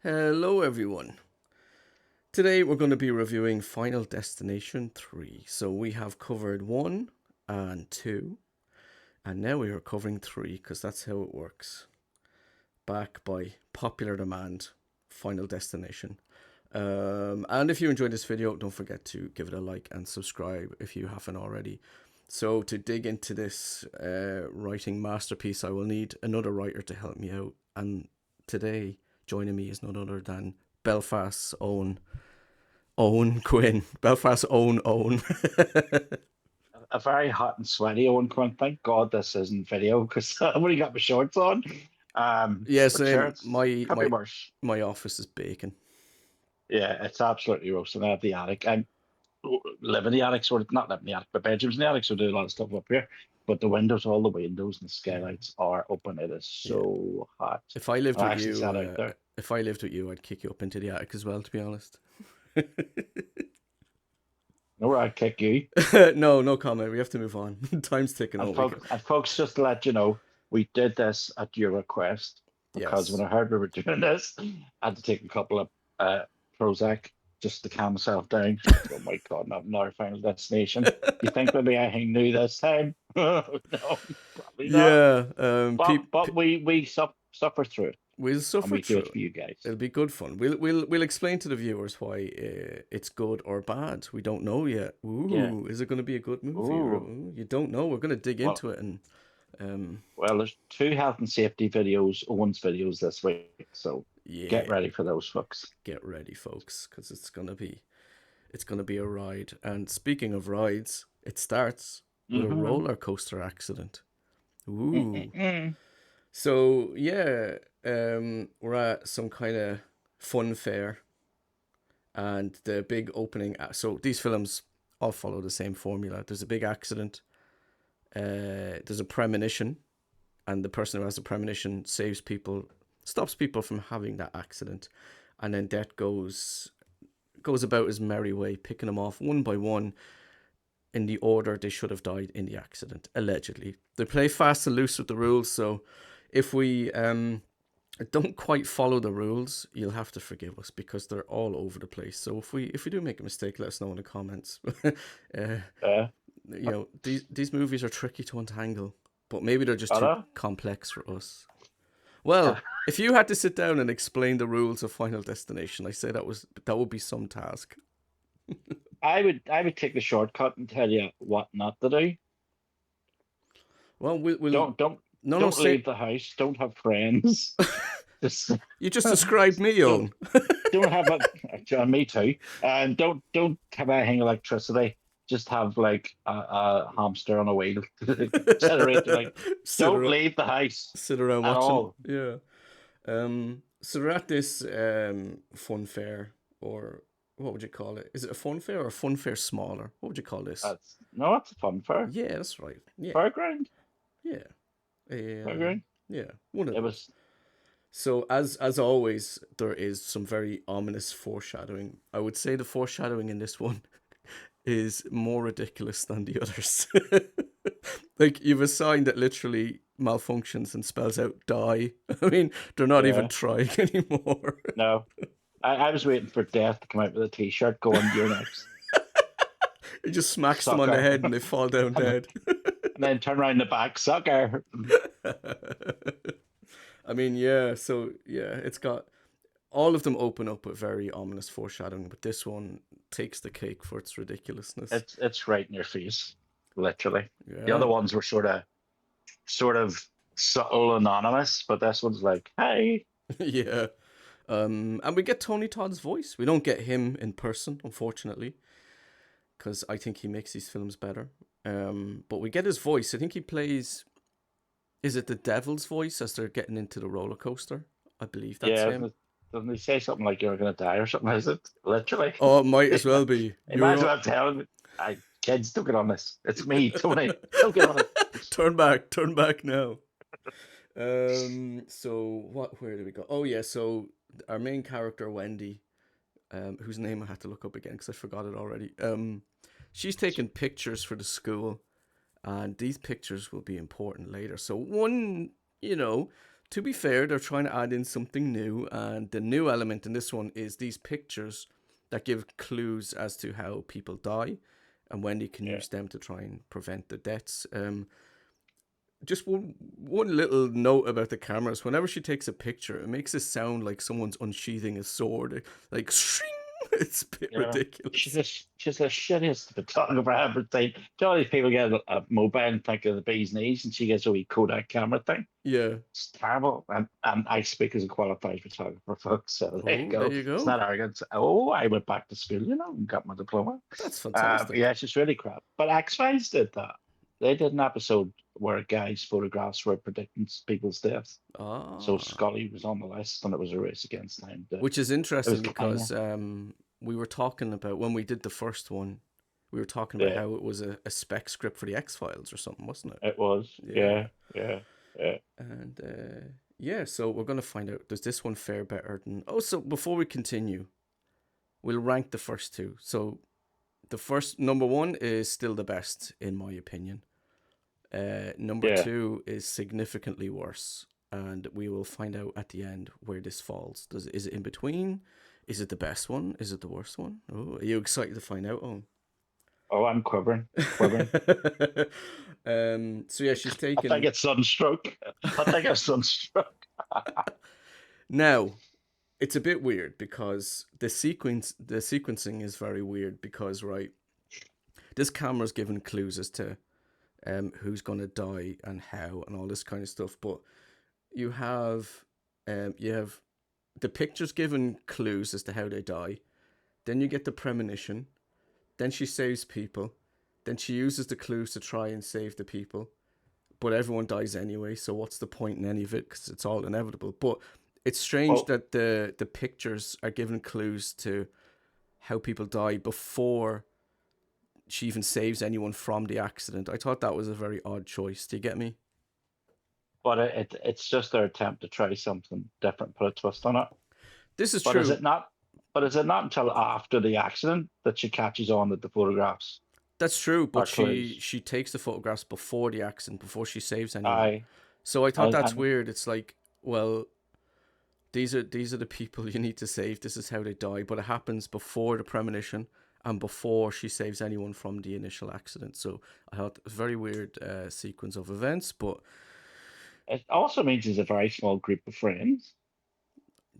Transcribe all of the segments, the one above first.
Hello everyone. Today we're going to be reviewing Final Destination 3. So we have covered 1 and 2, and now we are covering 3 because that's how it works. Back by popular demand, Final Destination. And if you enjoyed this video, don't forget to give it a like and subscribe if you haven't already. So to dig into this writing masterpiece, I will need another writer to help me out. And today, joining me is none other than Belfast's own Owen Quinn. Belfast's own Owen. A very hot and sweaty Owen Quinn. Thank God this isn't video because I've only got my shorts on. Yeah, But sure, same. it's My could be my worse. my office is baking. Yeah, it's absolutely roasting. I have the attic. I live in the attic, sort of not live in the attic, but bedrooms in the attic, so I do a lot of stuff up here. But the windows, all the windows and the skylights are open. It is Yeah. so hot. If I lived And I with actually you, sat out there. if I lived with you, I'd kick you up into the attic as well. To be honest. No, where I'd kick you. No comment. We have to move on. Time's ticking And over. folks, just to let you know, we did this at your request because when Yes. I heard we were doing this, I had to take a couple of Prozac just to calm myself down. Oh my God, not another Final Destination. You think maybe I knew this time? No, probably not. Yeah. But we suffer through it, We'll and suffer we do through it it. for you guys. It'll be good fun. We'll explain to the viewers why it's good or bad. We don't know yet. Yeah. Ooh, is it going to be a good movie? Or, Oh, ooh, you don't know. We're going to dig well, into it and um, there's two health and safety videos, Owen's videos this week, so yeah, get ready for those, folks. get ready, folks, because it's gonna be a ride. And speaking of rides, it starts with a Hmm roller coaster accident. Ooh. So yeah, we're at some kind of fun fair, and the big opening. So these films all follow the same formula. There's a big accident. There's a premonition, and the person who has the premonition saves people, stops people from having that accident, and then death goes about his merry way, picking them off one by one in the order they should have died in the accident. Allegedly, they play fast and loose with the rules. So if we don't quite follow the rules, you'll have to forgive us because they're all over the place. So if we do make a mistake, let us know in the comments. uh, Uh, these movies are tricky to untangle, but maybe they're just too Otto? complex for us. Well, if you had to sit down and explain the rules of Final Destination, I say that would be some task. I would take the shortcut and tell you what not to do. Well, we'll Don't don't no don't say leave the house. Don't have friends. Just you just described me, don't own. don't have me too. And don't have anything electricity. Just have like a hamster on a wheel to generate like. sit Don't around, leave the house sit around at watching. all. Yeah. So we're at this fun fair, or what would you call it? Is it a fun fair or a fun fair smaller? What would you call this? That's no, it's a fun fair. Yeah, that's right. Yeah, Fairground. yeah, Fairground. yeah. One of It those. was So as always, there is some very ominous foreshadowing. I would say the foreshadowing in this one is more ridiculous than the others. Like you've a sign that literally malfunctions and spells out die. I mean, they're not even yeah. trying anymore. No. I was waiting for Death to come out with a T-shirt going, "You're next, It just smacks them on the sucker," head and they fall down and dead. then turn around the back, "Sucker." I mean, yeah, so yeah, it's got all of them open up with very ominous foreshadowing, but this one takes the cake for its ridiculousness. It's right in your face, literally. The Yeah. other ones were sort of subtle, anonymous, but this one's like, "Hey, Yeah. And we get Tony Todd's voice. We don't get him in person, unfortunately, because I think he makes these films better. But we get his voice. I think he plays. Is it the devil's voice as they're getting into the roller coaster? I believe that's yeah." him. Doesn't he say something like "You're gonna die" or something? Is it literally? Oh, it might He as well be. might You're as on. well tell him, "I kids, don't get on this. It's me, Tony. Don't get on it." Turn back now. So what? Where do we go? Oh yeah. So our main character Wendy, whose name I had to look up again because I forgot it already. She's taking pictures for the school, and these pictures will be important later. So one, to to be fair, they're trying to add in something new, and the new element in this one is these pictures that give clues as to how people die, and Wendy can use them to try and prevent the deaths. Just one little note about the cameras. Whenever she takes a picture, it makes it sound like someone's unsheathing a sword, like shring. It's a bit ridiculous. She's the shittiest photographer ever. All these people get a mobile and think of the bee's knees, and she gets a wee Kodak camera thing. Yeah. It's terrible. And I speak as a qualified photographer, folks. So there you Oh, go. there you go. It's not arrogant. Oh, I went back to school, and got my diploma. That's fantastic. Yeah, it's just really crap. But X-Files did that. They did an episode where a guy's photographs were predicting people's deaths. So Scully was on the list, and it was a race against time. Which is interesting because we were talking about, when we did the first one, we were talking about how it was a spec script for the X-Files or something, wasn't it? It was. Yeah. And so we're going to find out, does this one fare better than... Oh, so before we continue, we'll rank the first two. So the first, number one is still the best, in my opinion. Number two is significantly worse. And we will find out at the end where this falls. Is it in between? Is it the best one? Is it the worst one? Oh, are you excited to find out, Owen? Oh, I'm quivering. So yeah, she's taking... I think it's sunstroke. Now, it's a bit weird because the sequencing is very weird because, right, this camera's giving clues as to who's going to die and how and all this kind of stuff, but you have the pictures giving clues as to how they die. Then you get the premonition. Then she saves people. Then she uses the clues to try and save the people. But everyone dies anyway, so what's the point in any of it? Because it's all inevitable. But it's strange that the pictures are giving clues to how people die before she even saves anyone from the accident. I thought that was a very odd choice. Do you get me? But it's just their attempt to try something different, put a twist on it. This is true. Is it not? But is it not until after the accident that she catches on that the photographs? That's true, but she takes the photographs before the accident, before she saves anyone. So I thought that's weird. It's like, well, these are the people you need to save. This is how they die, but it happens before the premonition and before she saves anyone from the initial accident. So I thought a very weird sequence of events, but it also means it's a very small group of friends.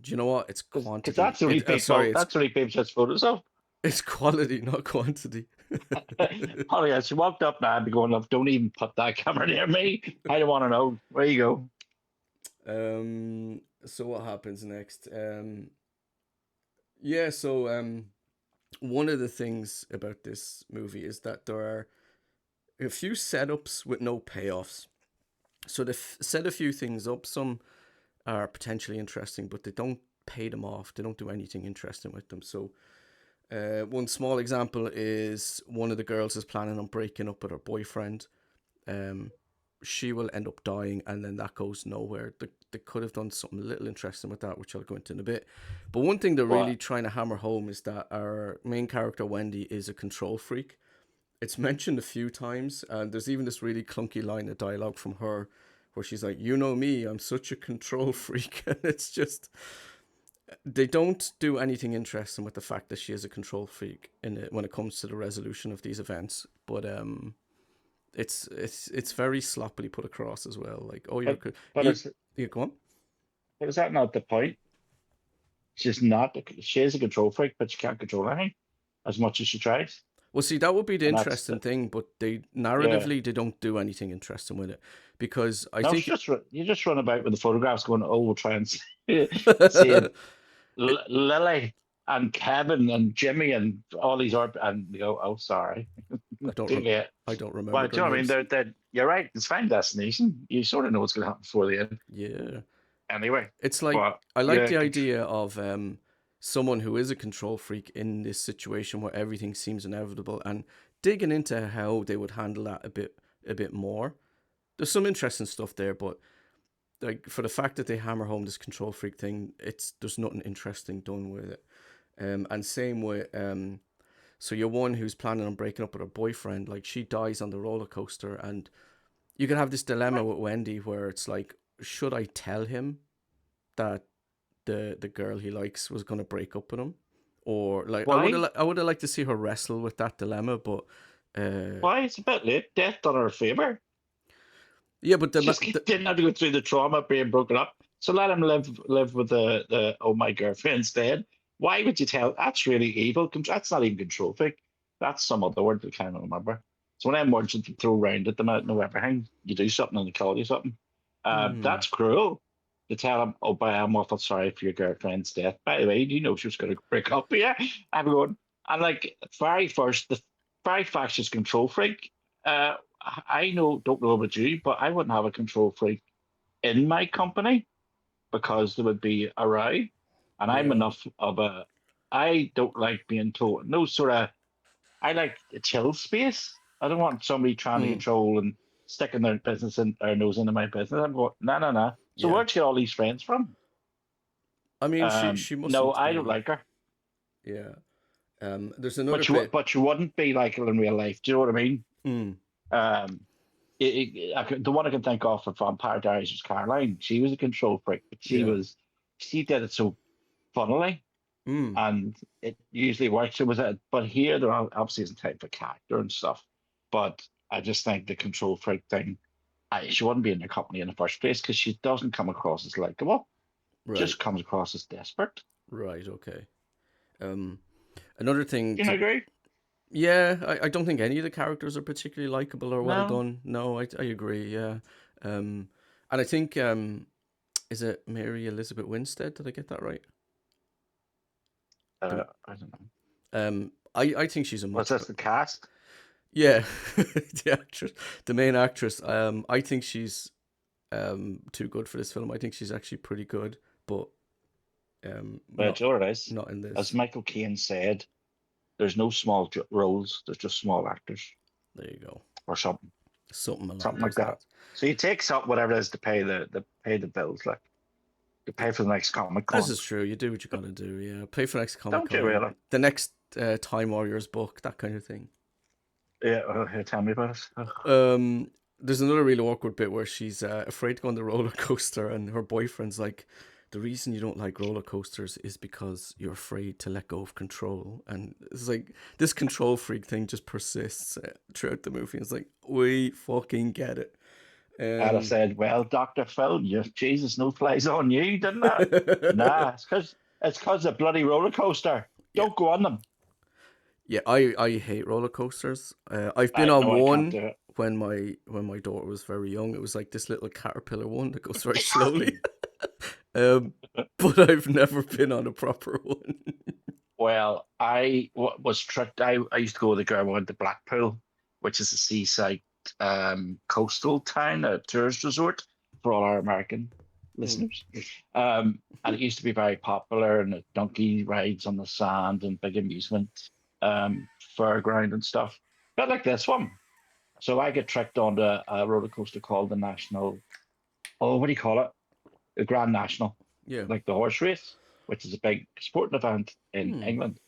Do you know what? It's quantity. Because that's really people. That's really people just photos of. It's quality, not quantity. Holly, as she walked up now, I'd be going, don't even put that camera near me. I don't want to know. Where you go. So what happens next? One of the things about this movie is that there are a few setups with no payoffs. So they set a few things up. Some are potentially interesting, but they don't pay them off. They don't do anything interesting with them. So one small example is one of the girls is planning on breaking up with her boyfriend. She will end up dying, and then that goes nowhere. They could have done something a little interesting with that, which I'll go into in a bit. But one thing they're really trying to hammer home is that our main character, Wendy, is a control freak. It's mentioned a few times, and there's even this really clunky line of dialogue from her where she's like, you know me, I'm such a control freak. And it's just, they don't do anything interesting with the fact that she is a control freak when it comes to the resolution of these events. But it's very sloppily put across as well. Like, oh, go on. But is that not the point? She is a control freak, but she can't control anything as much as she tries. Well, see, that would be the interesting thing, but they don't do anything interesting with it, because I think you just run about with the photographs going, oh, we'll try and see Lily and Kevin and Jimmy and all these and you go, oh, sorry, I don't remember. Well, do you know what I mean? You're right. It's Final Destination. You sort of know what's going to happen before the end. Yeah. Anyway, it's like I like the idea of someone who is a control freak in this situation where everything seems inevitable, and digging into how they would handle that a bit more. There's some interesting stuff there, but like for the fact that they hammer home this control freak thing, there's nothing interesting done with it. And same with so you're one who's planning on breaking up with her boyfriend, like she dies on the roller coaster, and you can have this dilemma with Wendy where it's like, should I tell him that the girl he likes was gonna break up with him, or like Why? I would have liked to see her wrestle with that dilemma, but Why? It's a bit late. Death done her a favor. yeah, but Just didn't have to go through the trauma of being broken up. So let him live with the oh my girlfriend instead. Why would you tell? That's really evil. That's not even control freak. That's some other word I can't remember. So when I'm words to throw around at them, I don't know everything. You do something and they call you something. mm, That's cruel. To tell him, oh, but I'm awful sorry for your girlfriend's death. By the way, do you know she was going to break up? Yeah, I'm going. And like very first, the very fascist control freak. I don't know about you, but I wouldn't have a control freak in my company because there would be a row. And I'm yeah, enough of a, I don't like being told, no sort of, I like a chill space. I don't want somebody trying to mm, control and sticking their business in their nose into my business. I'm going, no, no, no. So yeah. where'd you get all these friends from? I mean, she No, mustn't I don't be. like her. Yeah. There's another But you, bit. but you wouldn't be like her in real life. Do you know what I mean? Mm, Um, the one I can think of for Vampire Diaries was Caroline. She was a control freak, but yeah. she did it so funnily, Mm, and it usually works. But here there obviously is a type of character and stuff. But I just think the control freak thing, she wouldn't be in the company in the first place because she doesn't come across as likable. right. Just comes across as desperate. Right. Okay. Um, Another thing Do you to. agree? Yeah, I don't think any of the characters are particularly likable or well No. done. No, I agree. Yeah. Um, and I think is it Mary Elizabeth Winstead? Did I get that right? The, I don't know. I think she's a Was much this better. the cast? Yeah, the actress, the main actress. I think she's too good for this film. I think she's actually pretty good, but But not you know what it is? not in As this. Michael Caine said, there's no small roles. There's just small actors There you go. or something, Something along something like those that. lines. So you take some whatever it is to pay the bills, like to pay for the next Comic This Con. is true. You do what you gotta do. Yeah, pay for next Comic Don't you Con, really? the next Time Warriors book, that kind of thing. Yeah. Here, tell me about it. Ugh. There's another really awkward bit where she's afraid to go on the roller coaster, and her boyfriend's like, "The reason you don't like roller coasters is because you're afraid to let go of control." And it's like this control freak thing just persists throughout the movie. It's like we fucking get it. And I Um, said, "Well, Doctor Phil, you Jesus, no flies on you, didn't it?" Nah, it's because the bloody roller coaster. yeah, Don't go on them. yeah. I hate roller coasters. I've been I on know I can't one do it. when my daughter was very young. It was like this little caterpillar one that goes very slowly. Um, but I've never been on a proper one. Well, was tricked. I used to go with a girl who went to Blackpool, which is a seaside coastal town, a tourist resort for all our American Mm, listeners. And it used to be very popular, and donkey rides on the sand and big amusement fairground and stuff. But like this one. So I get tricked onto a roller coaster called the National, oh, what do you call it? The Grand National, yeah. like the horse race, which is a big sporting event in Hmm. England.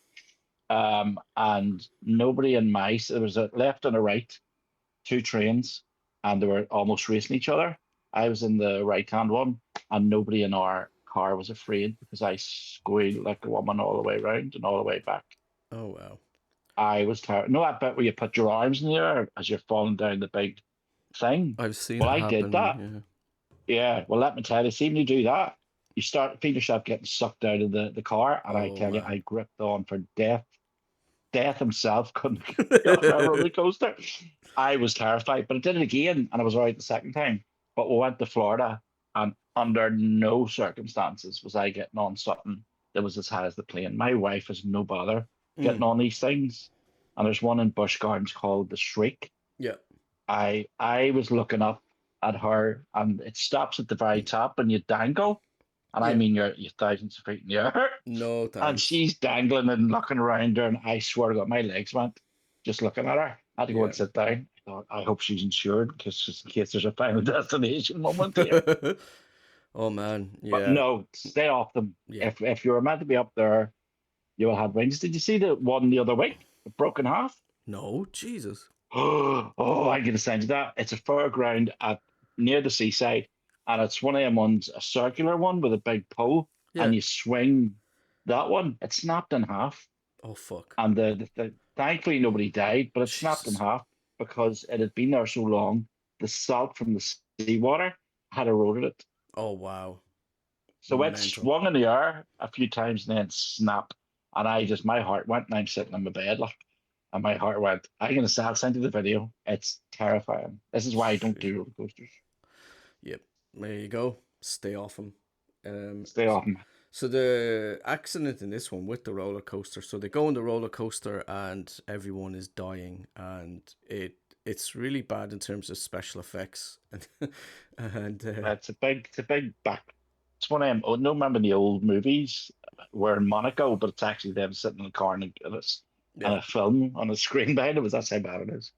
And nobody in my there was a left and a right, two trains, and they were almost racing each other. I was in the right hand one, and nobody in our car was afraid because I squealed like a woman all the way around and all the way back. Oh wow. I was terrified. No, that bit where you put your arms in the air as you're falling down the big thing. I've seen Well, it I did that. happen. Yeah. Well, let me tell you, see when you do that, you start feel yourself getting sucked out of the car, Yeah. and I Oh tell you, man. I gripped on for death. Death himself couldn't get off that roller coaster. I was terrified, but I did it again, and I was all right the second time. But we went to Florida, and under no circumstances was I getting on something that was as high as the plane. My wife is no bother Mm, getting on these things, and there's one in Busch Gardens called the Shriek. yeah. I was looking up at her, and it stops at the very top, and you dangle, and I Yeah. mean you're thousands of feet in the air. No And thanks. she's dangling and looking around her, and I swear to God, my legs went just looking at her. I had to go Yeah. and sit down. I thought, I hope she's insured because just in case there's a final destination moment here. Oh man. But Yeah. no, stay off them. Yeah. If you're meant to be up there, you will have wings. Did you see the one the other week? The broken half? No. Jesus. Oh, I'm gonna send you that. It's a fairground at near the seaside, and it's one of them ones, a circular one with a big pole, Yeah. and you swing that one. It snapped in half, Oh fuck. and thankfully nobody died, but it snapped in Jesus. half because it had been there so long. The salt from the seawater had eroded it, Oh wow. so it Mental. swung in the air a few times and then snap. And my heart went, and I'm sitting in my bed, like, and my heart went. I'm gonna send you the video. It's terrifying. This is why I don't Shit. do roller coasters. Yep. There you go. Stay off them. Um, Stay off them. so the accident in this one with the roller coaster. So they go on the roller coaster and everyone is dying, and it's really bad in terms of special effects. And It's a big back. It's one of them. Oh, no, remember the old movies where in Monaco, but it's actually them sitting in a car and yeah, a film on a screen behind it. That's how bad it is.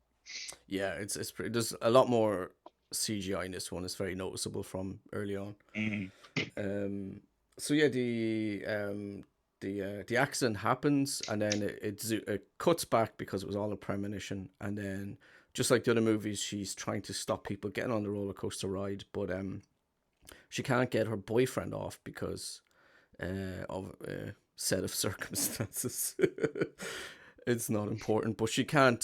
yeah, it's pretty. There's a lot more CGI in this one. It's very noticeable from early on. Mm. Um, so yeah, the accident happens, and then it cuts back because it was all a premonition, and then just like the other movies, she's trying to stop people getting on the roller coaster ride, but she can't get her boyfriend off because of a set of circumstances. It's not important, but she can't.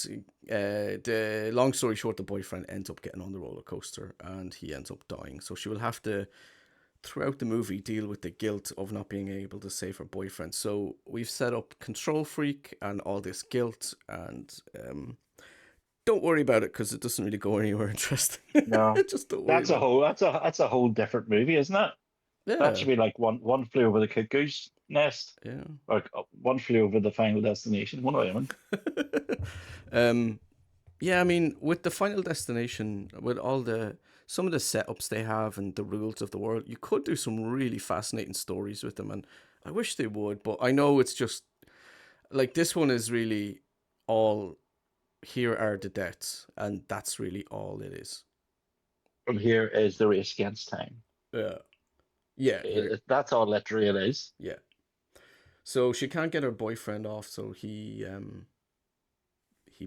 The long story short, the boyfriend ends up getting on the roller coaster, and he ends up dying. So she will have to throughout the movie deal with the guilt of not being able to save her boyfriend. So we've set up Control Freak and all this guilt, and don't worry about it because it doesn't really go anywhere interesting. No, Just don't worry about it. that's a whole different movie, isn't it? That Yeah, should be like one flew over the cuckoo's nest, yeah. or one flew over the Final Destination. One of them. um, yeah, I mean, with the Final Destination, with all the some of the setups they have and the rules of the world, you could do some really fascinating stories with them, and I wish they would. But I know it's just like this one is really all here are the deaths, and that's really all it is. From here is the race against time. Yeah, yeah, That's all it really is. yeah. So she can't get her boyfriend off, so he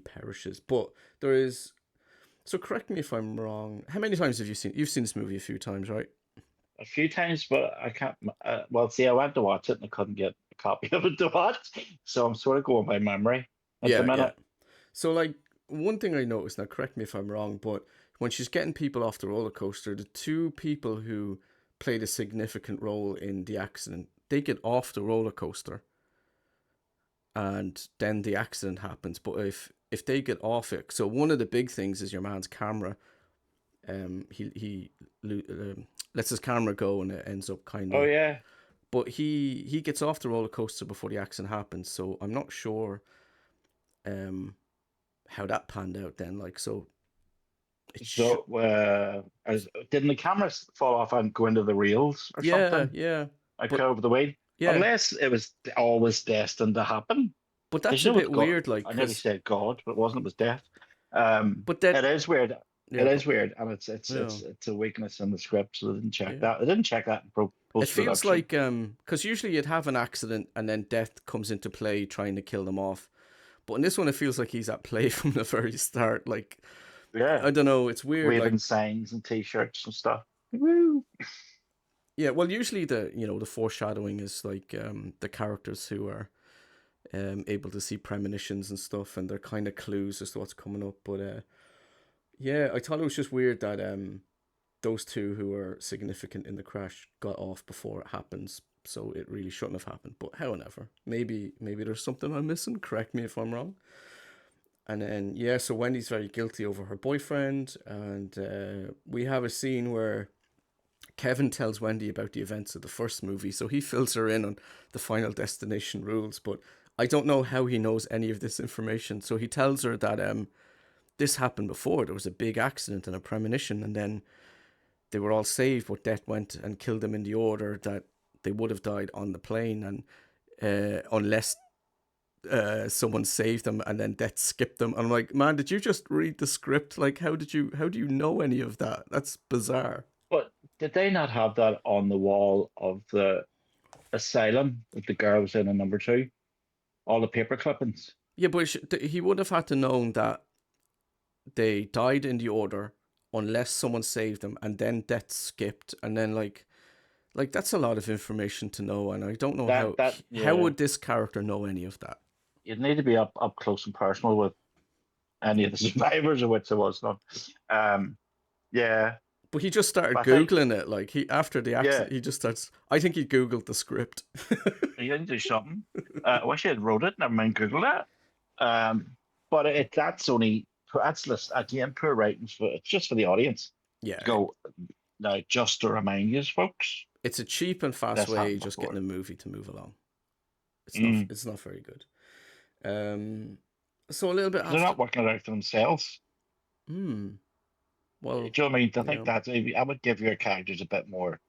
perishes. But there is. So correct me if I'm wrong. How many times have you seen? You've seen this movie a few times, right? A few times, but I can't. Well, see, I went to watch it and I couldn't get a copy of it to watch, so I'm sort of going by memory at the Yeah, yeah. minute. So like one thing I noticed, now correct me if I'm wrong, but when she's getting people off the roller coaster, the two people who played a significant role in the accident, they get off the roller coaster and then the accident happens. But if they get off it, so one of the big things is your man's camera. He lets his camera go and it ends up kind Oh of. yeah. But he gets off the roller coaster before the accident happens, so I'm not sure um how that panned out then. Like so, it So, didn't the cameras fall off and go into the reels or yeah, something? yeah, Like but over the way, yeah, unless it was always destined to happen. but Because that's you a know bit what God, weird, like I nearly because said God, but it wasn't. It was death. but that It is weird. It yeah, is weird, and yeah, it's a weakness in the script. So they didn't check yeah. that. They didn't check that in It post feels production. like because usually you'd have an accident and then death comes into play trying to kill them off. But in this one, it feels like he's at play from the very start. Like Yeah, I don't know, it's weird. Like waving signs and T-shirts and stuff. Woo! yeah, well, usually the foreshadowing is like the characters who are able to see premonitions and stuff, and they're kind of clues as to what's coming up. But yeah, I thought it was just weird that those two who were significant in the crash got off before it happens. So it really shouldn't have happened. But however, maybe there's something I'm missing. Correct me if I'm wrong. And then yeah, so Wendy's very guilty over her boyfriend, and we have a scene where Kevin tells Wendy about the events of the first movie, so he fills her in on the Final Destination rules. But I don't know how he knows any of this information. So he tells her that this happened before. There was a big accident and a premonition, and then they were all saved, but death went and killed them in the order that they would have died on the plane, and unless someone saved them, and then death skipped them. And I'm like, man, did you just read the script? Like, how do you know any of that? That's bizarre. But did they not have that on the wall of the asylum that the girl was in number two? All the paper clippings. Yeah, but he would have had to known that they died in the order unless someone saved them, and then death skipped, and then like that's a lot of information to know, and I don't know how Yeah, would this character know any of that. you'd need to be up close and personal with any of the survivors, of which there was none. Um, yeah, But he just started but I think googling it. Like he after the yeah, accident, he just starts. I think he googled the script. you didn't do something. I wish I had wrote it. Never mind, Google that. But that's only that's list again poor ratings for it's just for the audience Yeah, to go now. Just to remind you, folks, it's a cheap and fast this way happened just getting before. a movie to move along. It's not. Mm. It's not very good. So a little bit They're after. not working it out for themselves. Hmm. Do Well, you know what I mean? I think yeah. that's I would give your characters a bit more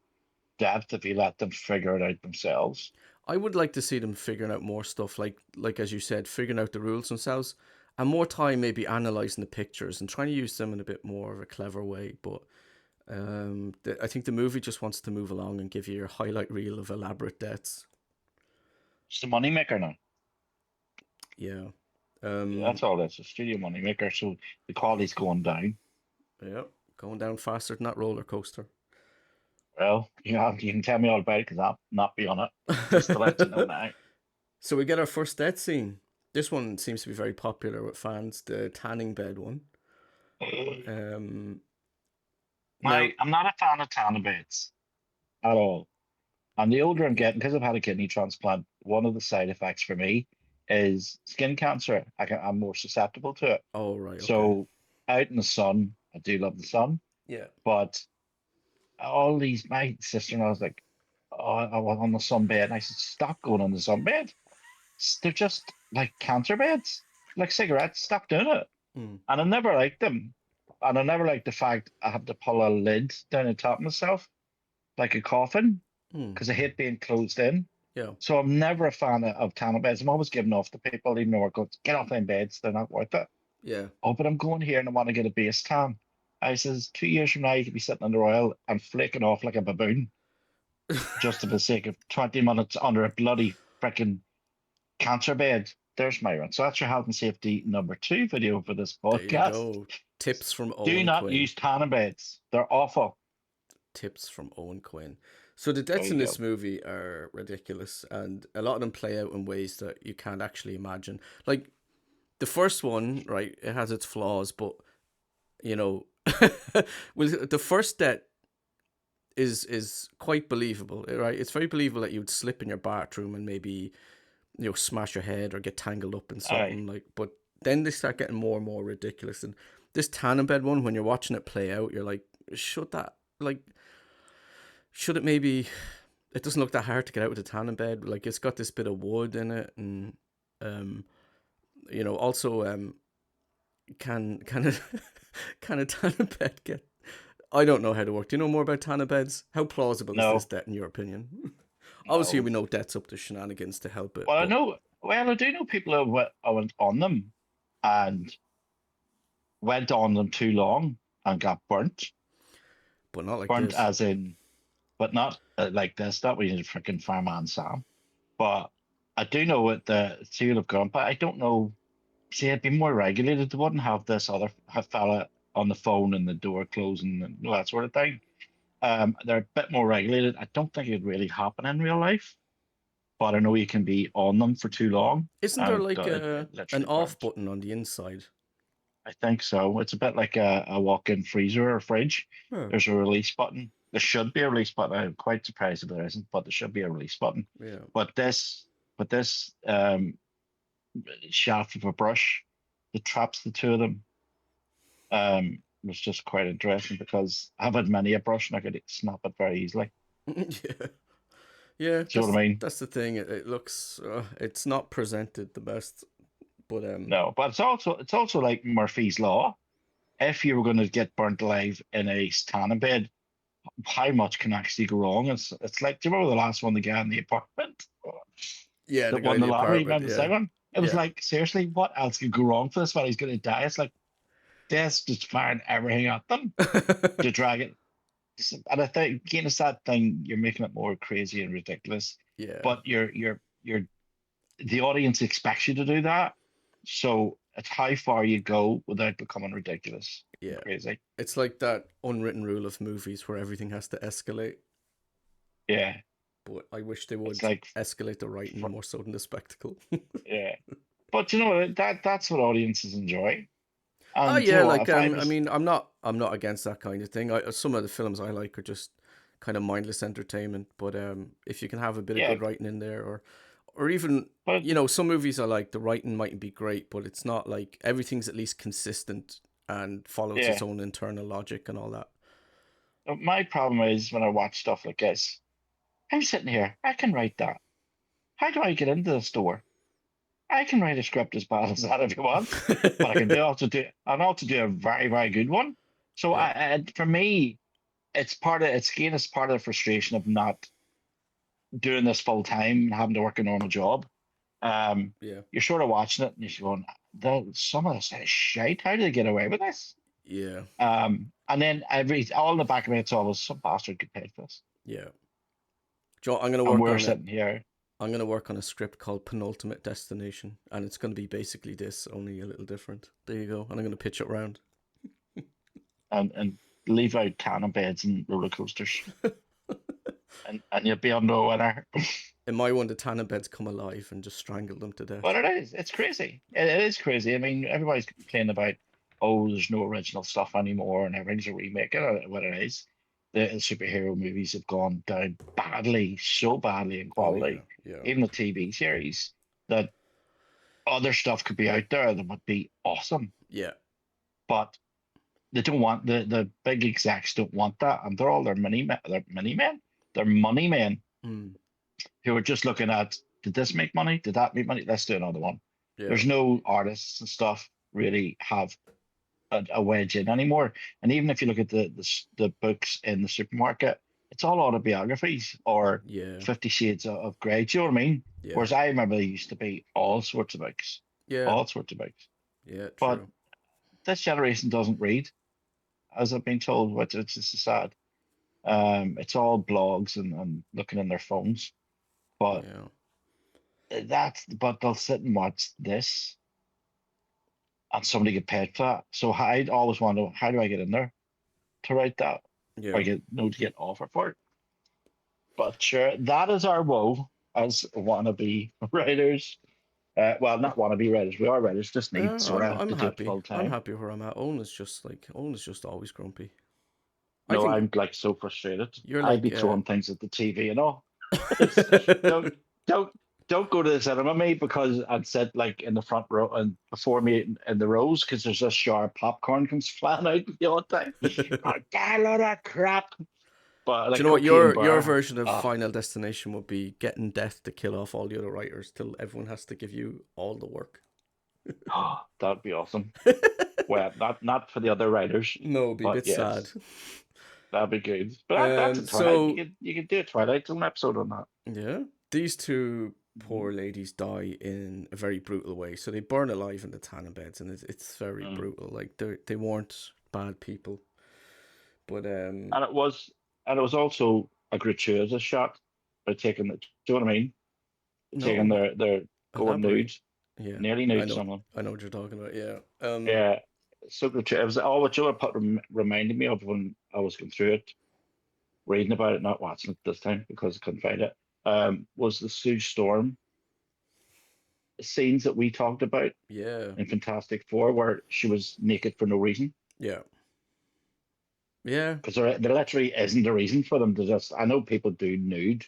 depth if you let them figure it out themselves. I would like to see them figuring out more stuff, like as you said, figuring out the rules themselves, and more time maybe analyzing the pictures and trying to use them in a bit more of a clever way. But I think the movie just wants to move along and give you your highlight reel of elaborate deaths. It's the money maker now. Yeah. That's all. That's a studio money maker. So the quality's going down. Yeah. Going down faster than that roller coaster. Well, you can tell me all about it because I'll not be on it. Just to let you know now. So we get our first death scene. This one seems to be very popular with fans, the tanning bed one. Um, now, I'm not a fan of tanning beds at all. And the older I'm getting, because I've had a kidney transplant, one of the side effects for me is skin cancer. I'm more susceptible to it. oh right, okay, So out in the sun, I do love the sun, yeah, but my sister-in-law was like, oh, I was on the sunbed. And I said, stop going on the sunbed. They're just like cancer beds, like cigarettes. Stop doing it. mm, And I never liked them. And I never liked the fact I have to pull a lid down the top of myself, like a coffin, mm, because I hate being closed in. yeah, So I'm never a fan of tanning beds. I'm always giving off to people, even though I go, get off them beds, they're not worth it. yeah, Oh, but I'm going here and I want to get a base tan. I says, 2 years from now, you could be sitting under oil and flaking off like a baboon just for the sake of 20 minutes under a bloody freaking cancer bed. There's my run. So that's your health and safety number 2 video for this there you podcast. go. Tips from Do Owen not Quinn. use tanning beds. They're awful. Tips from Owen Quinn. So the There deaths in you this go. movie are ridiculous, and a lot of them play out in ways that you can't actually imagine. Like the first one, right? It has its flaws, but you know, well, the first death is quite believable, right? It's very believable that you would slip in your bathroom and maybe smash your head or get tangled up in Aye. something like. But then they start getting more and more ridiculous. And this tanning bed one, when you're watching it play out, you're like, should it maybe? It doesn't look that hard to get out of the tanning bed. Like it's got this bit of wood in it, and um, also can it can a tanning bed get? I don't know how to work. Do you know more about tanning beds? How plausible is this No, debt in your opinion? Obviously, no. we know debt's up to shenanigans to help it, Well, but I do know people who went on them and went on them too long and got burnt. not like Burnt this. as in, but not like this. That was freaking Fireman Sam. But I do know what the seal of gone, but I don't know. See, it'd be more regulated. They wouldn't have this other fella on the phone and the door closing and all that sort of thing. They're a bit more regulated. I don't think it'd really happen in real life, but I know you can be on them for too long Isn't there and like it an literally off burnt. button on the inside? I think so. It's a bit like a walk-in freezer or fridge. Oh, There's a release button. There should be a release button. I'm quite surprised if there isn't, but there should be a release button. yeah. But this shaft of a brush that traps the two of them was just quite interesting because I've had many a brush and I could snap it very easily. Yeah. Yeah, See what I mean? that's the thing. It looks it's not presented the best, but No, but it's also like Murphy's Law. If you were going to get burnt alive in a tanning bed, how much can actually go wrong? It's like, do you remember the last one, the guy in the apartment yeah, the that guy won in the the lottery? apartment, Remember the yeah. second one? It was Yeah. like, seriously, what else could go wrong for this one? He's going to die. It's like death's just firing everything at them to drag it. And I think again, it's that thing you're making it more crazy and ridiculous, Yeah. but you're the audience expects you to do that. So it's how far you go without becoming ridiculous. Yeah. crazy. It's like that unwritten rule of movies where everything has to escalate. Yeah, But I wish they it's would like, escalate the writing fr- more so than the spectacle. yeah. But you know what? That's what audiences enjoy. Oh And you yeah, know what? like If I I was, mean, I'm not against that kind of thing. Some of the films I like are just kind of mindless entertainment. But if you can have a bit of yeah, good writing in there, or even but some movies I like, the writing mightn't be great, but it's not like everything's at least consistent and follows its yeah. own internal logic and all that. My problem is when I watch stuff like this, I'm sitting here. I can write that. How do I get into the store? I can write a script as bad as that if you want, but I can do a very, very good one. So Yeah, for me, it's part of the frustration of not doing this full time and having to work a normal job. Um, yeah, you're sort of watching it and you're going, some of this is shite. How do they get away with this? yeah, And then all in the back of me, it's always some bastard get paid for this, yeah. Joe, I'm gonna and work we're on it. sitting here. I'm gonna work on a script called Penultimate Destination, and it's gonna be basically this, only a little different. There you go, and I'm gonna pitch it round. And leave out cannon beds and roller coasters, and you'll be under a winner. In my one, the tannin beds come alive and just strangle them to But death. it's crazy. It is crazy. I mean, everybody's complaining about, oh, there's no original stuff anymore and everything's a remake. What it is, the superhero movies have gone down badly, so badly in Oh yeah, quality. yeah, Even the TV series, that other stuff could be out there that would be awesome, yeah, but they don't want the big execs don't want that, and they're all mini men, they're money men mm, who are just looking at, did this make money? Did that make money? Let's do another one. yeah, There's no artists and stuff really have a wedge in anymore. And even if you look at the books in the supermarket, it's all autobiographies or yeah, 50 Shades of Grey. Do you know what I mean? yeah, Whereas I remember there used to be all sorts of books, yeah, all sorts of books. yeah. But True. this generation doesn't read, as I've been told, which it's just sad. It's all blogs and looking in their phones. But Yeah, but they'll sit and watch this and somebody get paid for that. So I'd always wonder, how do I get in there to write that or yeah. to get offer for it? But sure, that is our woe as wannabe writers. Well, not wannabe writers. We are writers, just need Yeah, sort I'm of I'm to do it happy. full I'm time. happy where I'm at. Owen is just always grumpy. I No, think I'm like so frustrated. you're I'd like be throwing things at the TV and all. It's, don't don't don't go to the cinema, me, because I'd sit like in the front row and before me in the rows because there's a jar of popcorn comes flying out the whole time. Like, a lot of crap. But Do you like know what cocaine your bar, version of Final Destination would be? Getting death to kill off all the other writers till everyone has to give you all the work. that'd be awesome. Well, not for the other writers, No, it'd be a but bit sad. yes, that'd be good. But that's a Twilight. So You could do a Twilight Zone episode on that. yeah, these two Mhm. poor ladies die in a very brutal way. So they burn alive in the tanning beds, and it's very Mm. brutal. Like they weren't bad people, but And it was also a gratuitous shot by taking the. Do you know what I mean? Taking no, their going elaborate. nude, Yeah, nearly I nude. know, Someone. I know what you're talking about. Yeah, Yeah, so gratuitous. It was all what you were reminded me of when I was going through it, reading about it, not watching it this time because I couldn't find it. Was the Sue Storm scenes that we talked about yeah, in Fantastic Four, where she was naked for no reason. yeah, yeah, Because there literally isn't a reason for them to just. I know people do nude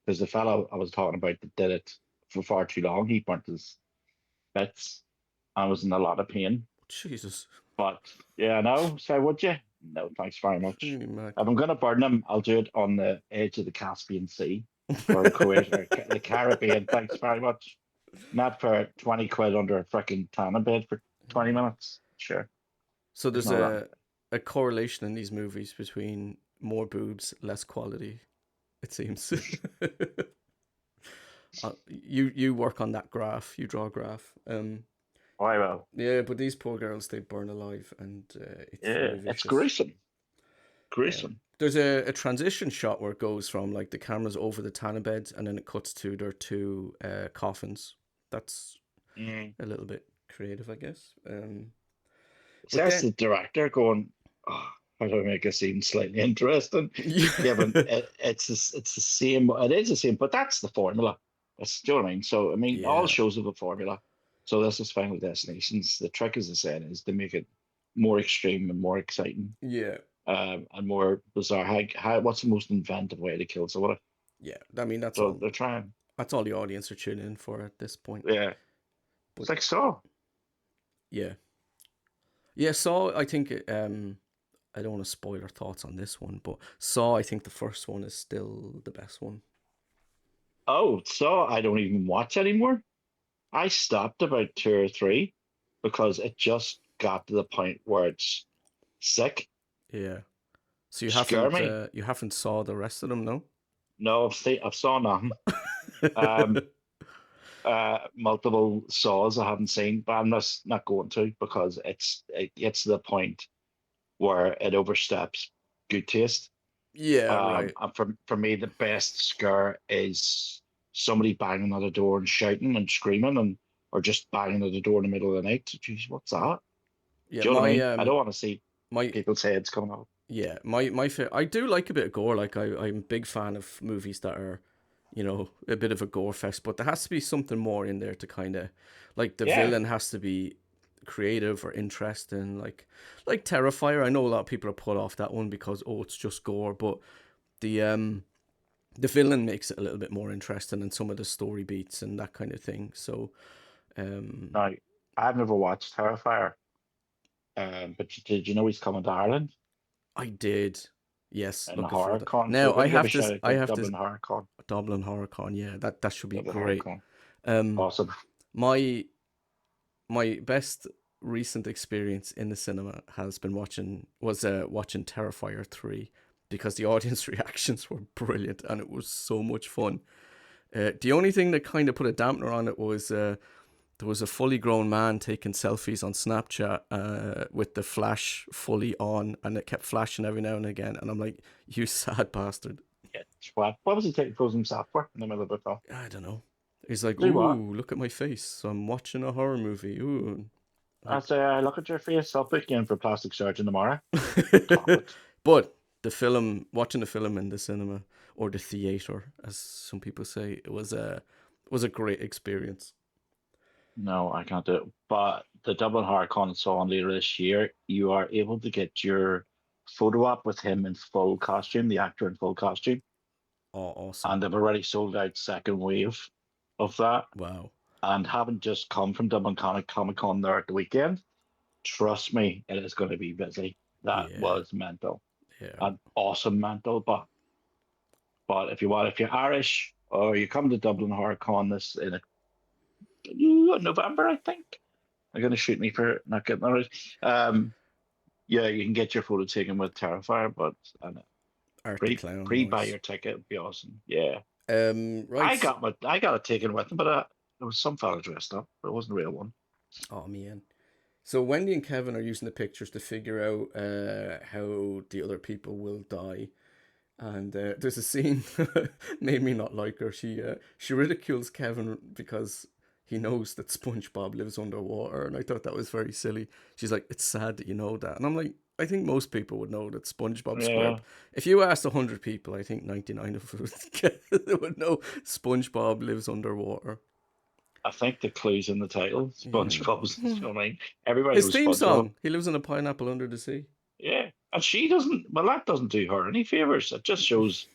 because the fellow I was talking about that did it for far too long, he burnt his bits and was in a lot of pain. Jesus, But yeah, no. So would you? No, thanks very much. really mad. If I'm going to burn them, I'll do it on the edge of the Caspian Sea or Croatia or the Caribbean. Thanks very much. Not for 20 quid under a freaking tanning bed for 20 minutes. Sure, So there's there's no that. a correlation in these movies between more boobs, less quality. It seems. You work on that graph. You draw a graph. Oh, I will. Yeah, but these poor girls they burn alive, and it's Yeah, very it's vicious. gruesome. Yeah. Gruesome. There's a transition shot where it goes from like the camera's over the tanning beds, and then it cuts to their two coffins. That's Mm. a little bit creative, I guess. So But that's then, the director going, oh, how do I make this even slightly interesting? Yeah, but yeah, it's the same. It is the same, but that's the formula. That's, do you know what I mean? So I mean, all yeah, shows have a formula. So this is Final Destinations. The trick, as I said, is to make it more extreme and more exciting, yeah, and more bizarre. What's the most inventive way to kill someone? yeah. I mean, So they're trying. that's all the audience are tuning in for at this point. Yeah, it's But like so. yeah, yeah. Saw, I think, I don't want to spoil our thoughts on this one, but Saw, I think the first one is still the best one. Oh, so I don't even watch anymore. I stopped about two or three because it just got to the point where it's sick, Yeah. So scare me. you haven't saw the rest of them, no? No, I've saw none. Um, Multiple saws I haven't seen, but I'm not going to because it gets to the point where it oversteps good taste. Yeah, right. And for me, the best scare is somebody banging on the door and shouting and screaming, and or just banging on the door in the middle of the night. Jeez, what's that? Yeah, Do you know what I mean? I don't want to see my people's heads coming off. I do like a bit of gore. Like I'm a big fan of movies that are, a bit of a gore fest, but there has to be something more in there to kind of, like the Yeah, villain has to be creative or interesting. Like Terrifier. I know a lot of people are put off that one because it's just gore, but the um the villain makes it a little bit more interesting and some of the story beats and that kind of thing. So um now I've never watched Terrifier, but did you know he's coming to Ireland I did. Yes, in the looking forward Horror to. Con? So Now we're going to give a shout out I to have to Dublin Horror Con. Dublin Horror Con. Yeah, that should be Dublin Horror great. Con. Um, Awesome. my my best recent experience in the cinema has been watching Terrifier 3 because the audience reactions were brilliant and it was so much fun. The only thing that kind of put a dampener on it was there was a fully grown man taking selfies on Snapchat with the flash fully on, and it kept flashing every now and again. And I'm like, you sad bastard. Yeah. What was he taking photos himself for in the middle of it all? I don't know. He's like, Do what? ooh, look at my face. I'm watching a horror movie. Ooh. I Like, say, look at your face. I'll put you in for plastic surgeon tomorrow. Cop it. but watching the film in the cinema or the theater, as some people say, it was a great experience. No, I can't do it. But the Dublin Horror Con saw on later this year, you are able to get your photo op with him in full costume, the actor in full costume. Oh, awesome! And they've already sold out second wave of that. Wow. And having just come from Dublin Comic Con there at the weekend, trust me, it is going to be busy. That Yeah, was mental. yeah. An awesome mental. But if you're Irish or you come to Dublin Horror Con this in November, I think. They're going to shoot me for not getting that right. Yeah, you can get your photo taken with Terrifier, but Art the Clown, pre buy nice. your ticket would be awesome. Yeah, Right. I got it taken with them, but there was some fella dressed up, but it wasn't a real one. Oh man. So Wendy and Kevin are using the pictures to figure out how the other people will die. And there's a scene made me not like her. She ridicules Kevin because he knows that SpongeBob lives underwater, and I thought that was very silly. She's like, "It's sad that you know that," and I'm like, "I think most people would know that SpongeBob Yeah, SquarePants. If you asked 100 people, I think 99 of them would know SpongeBob lives underwater." I think the clue's in the title. Yeah. SpongeBob's. You know what I mean? Everybody His knows theme SpongeBob. song. He lives in a pineapple under the sea. Yeah, and she doesn't. Well, that doesn't do her any favors. It just shows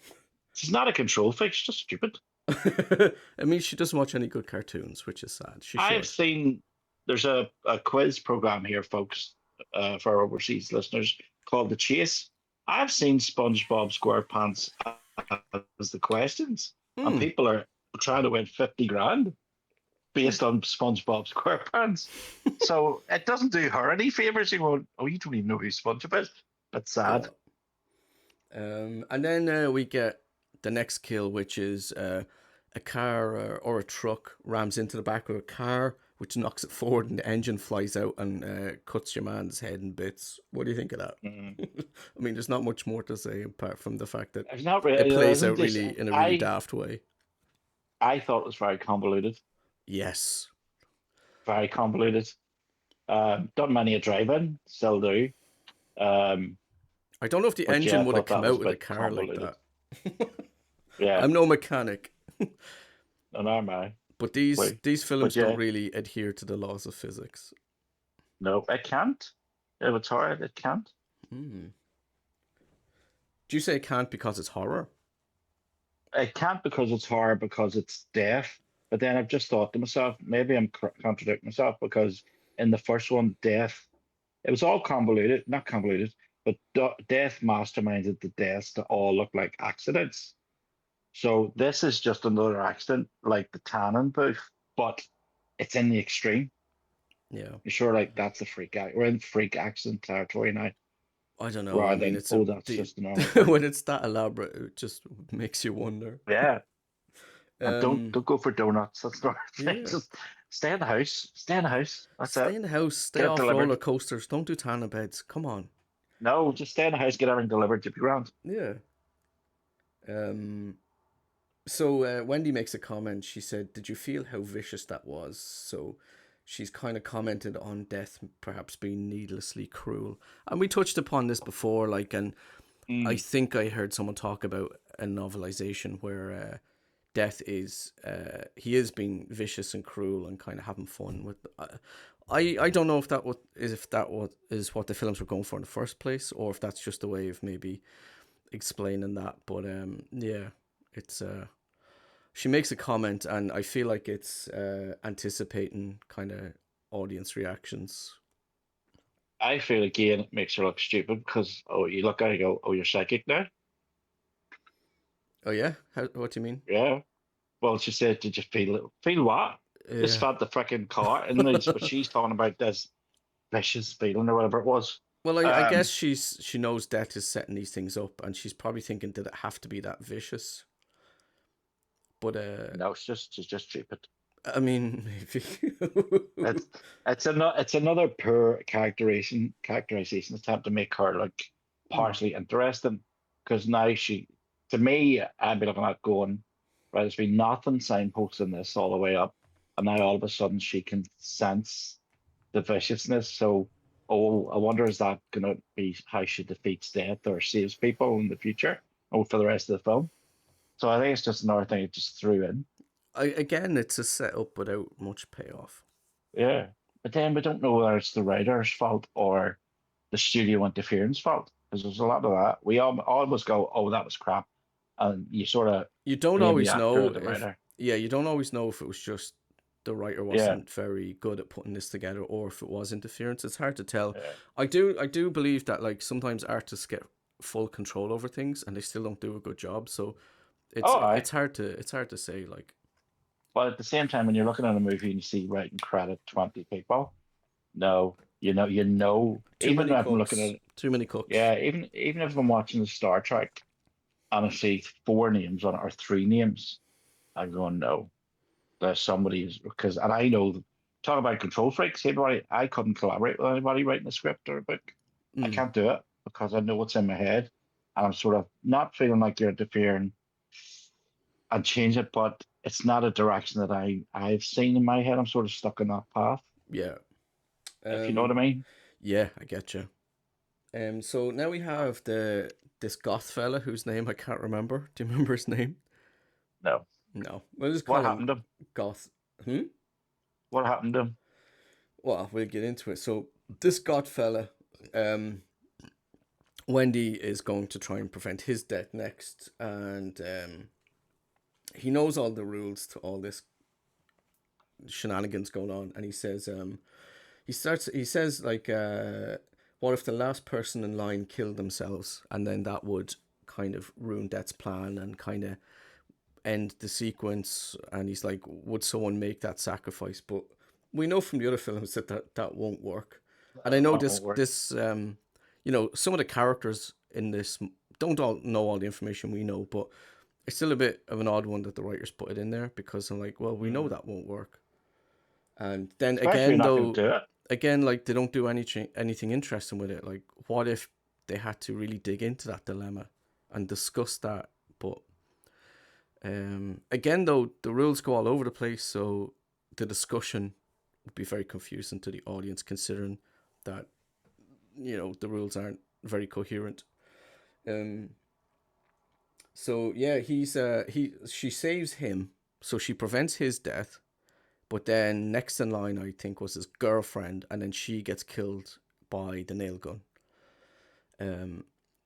she's not a control freak. She's just stupid. I mean, she doesn't watch any good cartoons, which is sad. She I've should. seen there's a quiz program here, folks, for our overseas listeners called The Chase. I've seen SpongeBob SquarePants as the questions, and Hmm. people are trying to win 50 grand based on SpongeBob SquarePants. So it doesn't do her any favors. You go, oh, you don't even know who SpongeBob is. That's sad. Yeah. And then we get the next kill, which is a car or a truck rams into the back of a car, which knocks it forward, and the engine flies out and cuts your man's head in bits. What do you think of that? Mm. I mean, there's not much more to say apart from the fact that It's not it really, plays isn't out this? really in a really daft way. I thought it was very convoluted. Yes. Very convoluted. Done many a drive-in, still do. Um, I don't know if the but yeah, engine I would have thought come that was out a of the bit car like convoluted. that. Yeah, I'm no mechanic, and I'm I. but these Wait, these but films don't yeah, really adhere to the laws of physics. no, it can't. If it's hard, it can't. Hmm. Do you say it can't because it's horror? It can't because it's hard because it's death. But then I've just thought to myself, maybe I'm contradicting myself because in the first one, death, it was all convoluted, not convoluted, but death masterminded the deaths to all look like accidents. So this is just another accident, like the tannin booth, but it's in the extreme. Yeah. You're sure, like that's a freak act. We're in freak accident territory now, I don't know. I rather mean, than it's a oh, that's the just a normal thing. when it's that elaborate, it just makes you wonder. Yeah, and don't Um. don't go for donuts. That's not Yeah. just stay in the house. Stay in the house. That's Stay it. in the house. Stay Get it off roller delivered. coasters. Don't do tanning beds. Come on. No, just stay in the house. Get everything delivered. You'll be grand. Yeah. Um. So Wendy makes a comment. She said, "Did you feel how vicious that was?" So she's kind of commented on death perhaps being needlessly cruel, and we touched upon this before. Like, and I Mm. think I heard someone talk about a novelization where death is he is being vicious and cruel and kind of having fun with. I don't know if that is what the films were going for in the first place, or if that's just a way of maybe explaining that. But yeah, it's she makes a comment, and I feel like it's anticipating kind of audience reactions. I feel again it makes her look stupid because oh, you look at it and go, oh, you're psychic now. Oh yeah, what do you mean? Yeah. Well, she said, did you feel it? Feel what? Just Yeah. felt the freaking car, and but she's talking about this vicious feeling or whatever it was. Well, I guess Um, she knows death is setting these things up, and she's probably thinking, did it have to be that vicious? But no, she's just stupid. I mean, maybe. It's it's another poor characterization attempt to make her like Hmm. partially interesting because now she to me I'd be looking at going right there's been nothing signposting this all the way up and now all of a sudden she can sense the viciousness so oh I wonder is that gonna be how she defeats death or saves people in the future or for the rest of the film so I think it's just another thing it just threw in. Again, it's a setup without much payoff. Yeah. But then we don't know whether it's the writer's fault or the studio interference fault. Because there's a lot of that. We all always go, oh, that was crap. And you sort of You don't blame the always actor or know the if, writer. yeah, you don't always know if it was just the writer Yeah. wasn't very good at putting this together, or if it was interference. It's hard to tell. Yeah. I do believe that like sometimes artists get full control over things and they still don't do a good job. So it's Oh, I. it's hard to say like. But at the same time, when you're looking at a movie and you see writing credit 20 people, no, Too even many if I'm looking cooks. at, Too many cooks. yeah, even if I'm watching the Star Trek and I see four names on it or three names, I'm going, no. There's somebody because and I know talk about control freaks, everybody I couldn't collaborate with anybody writing a script or a book. I Mm, can't do it because I know what's in my head and I'm sort of not feeling like you're interfering and change it, but it's not a direction that I've seen in my head. I'm sort of stuck in that path, yeah. if you know what Um. I mean. Yeah, I get you. So now we have this goth fella whose name I can't remember. Do you remember his name? No. No. We'll just What call him happened to him? Goth. Hmm? What happened to him? Well, we'll get into it. So this goth fella, um, Wendy is going to try and prevent his death next, and he knows all the rules to all this shenanigans going on, and he says, he says like, what if the last person in line killed themselves, and then that would kind of ruin Death's plan and kind of end the sequence. And he's like, would someone make that sacrifice? But we know from the other films that won't work. And I know That this won't work. this some of the characters in this don't all know all the information we know, but it's still a bit of an odd one that the writers put it in there, because I'm like, well, we know Mm. that won't work. And then Especially if you're again, not going though, to do it. again, like they don't do anything interesting with it. Like, what if they had to really dig into that dilemma and discuss that? But again, though, the rules go all over the place, so the discussion would be very confusing to the audience, considering that the rules aren't very coherent. So yeah, she saves him, so she prevents his death. But then next in line, I think, was his girlfriend, and then she gets killed by the nail gun.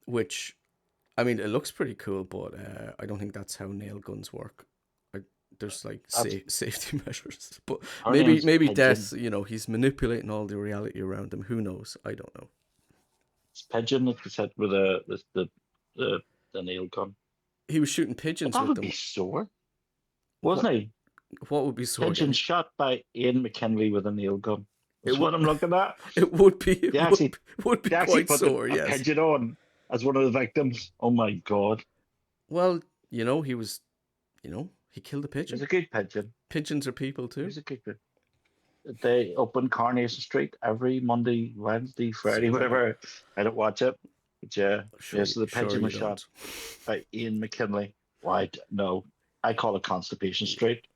Which, I mean, it looks pretty cool, but I don't think that's how nail guns work. There's like safety measures, but maybe Death, he's manipulating all the reality around him. Who knows? I don't know. It's Pigeon that gets hit with the nail gun. He was shooting But pigeons that with would them. be Sword, wasn't he? What would be Sword? Pigeon shot by Ian McKinley with a nail gun. That's It what I'm looking at. It would be. They actually would be they actually quite put sore. a Yes. pigeon on as one of the victims. Oh my God. Well, he was, he killed a It pigeon. was a good pigeon. Pigeons are people It too. was a good pigeon. They open Coronation Street every Monday, Wednesday, Friday, whatever. I don't watch it. But yeah. Sure, So the pigeon was shot by Ian McKinley. Why? No. I call it Constipation Street.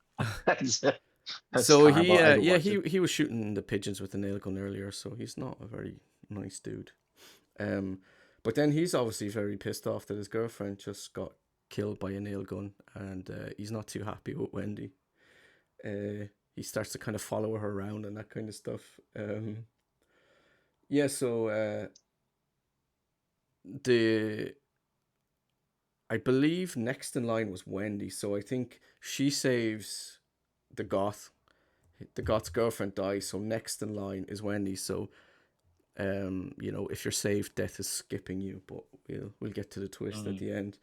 That's So terrible. he was shooting the pigeons with a nail gun earlier, so he's not a very nice dude. But then he's obviously very pissed off that his girlfriend just got killed by a nail gun, and he's not too happy with Wendy. He starts to kind of follow her around and that kind of stuff. So I believe next in line was Wendy, so I think she saves the goth. The goth's girlfriend dies, so next in line is Wendy. So, if you're saved, death is skipping you, but we'll get to the twist at the end.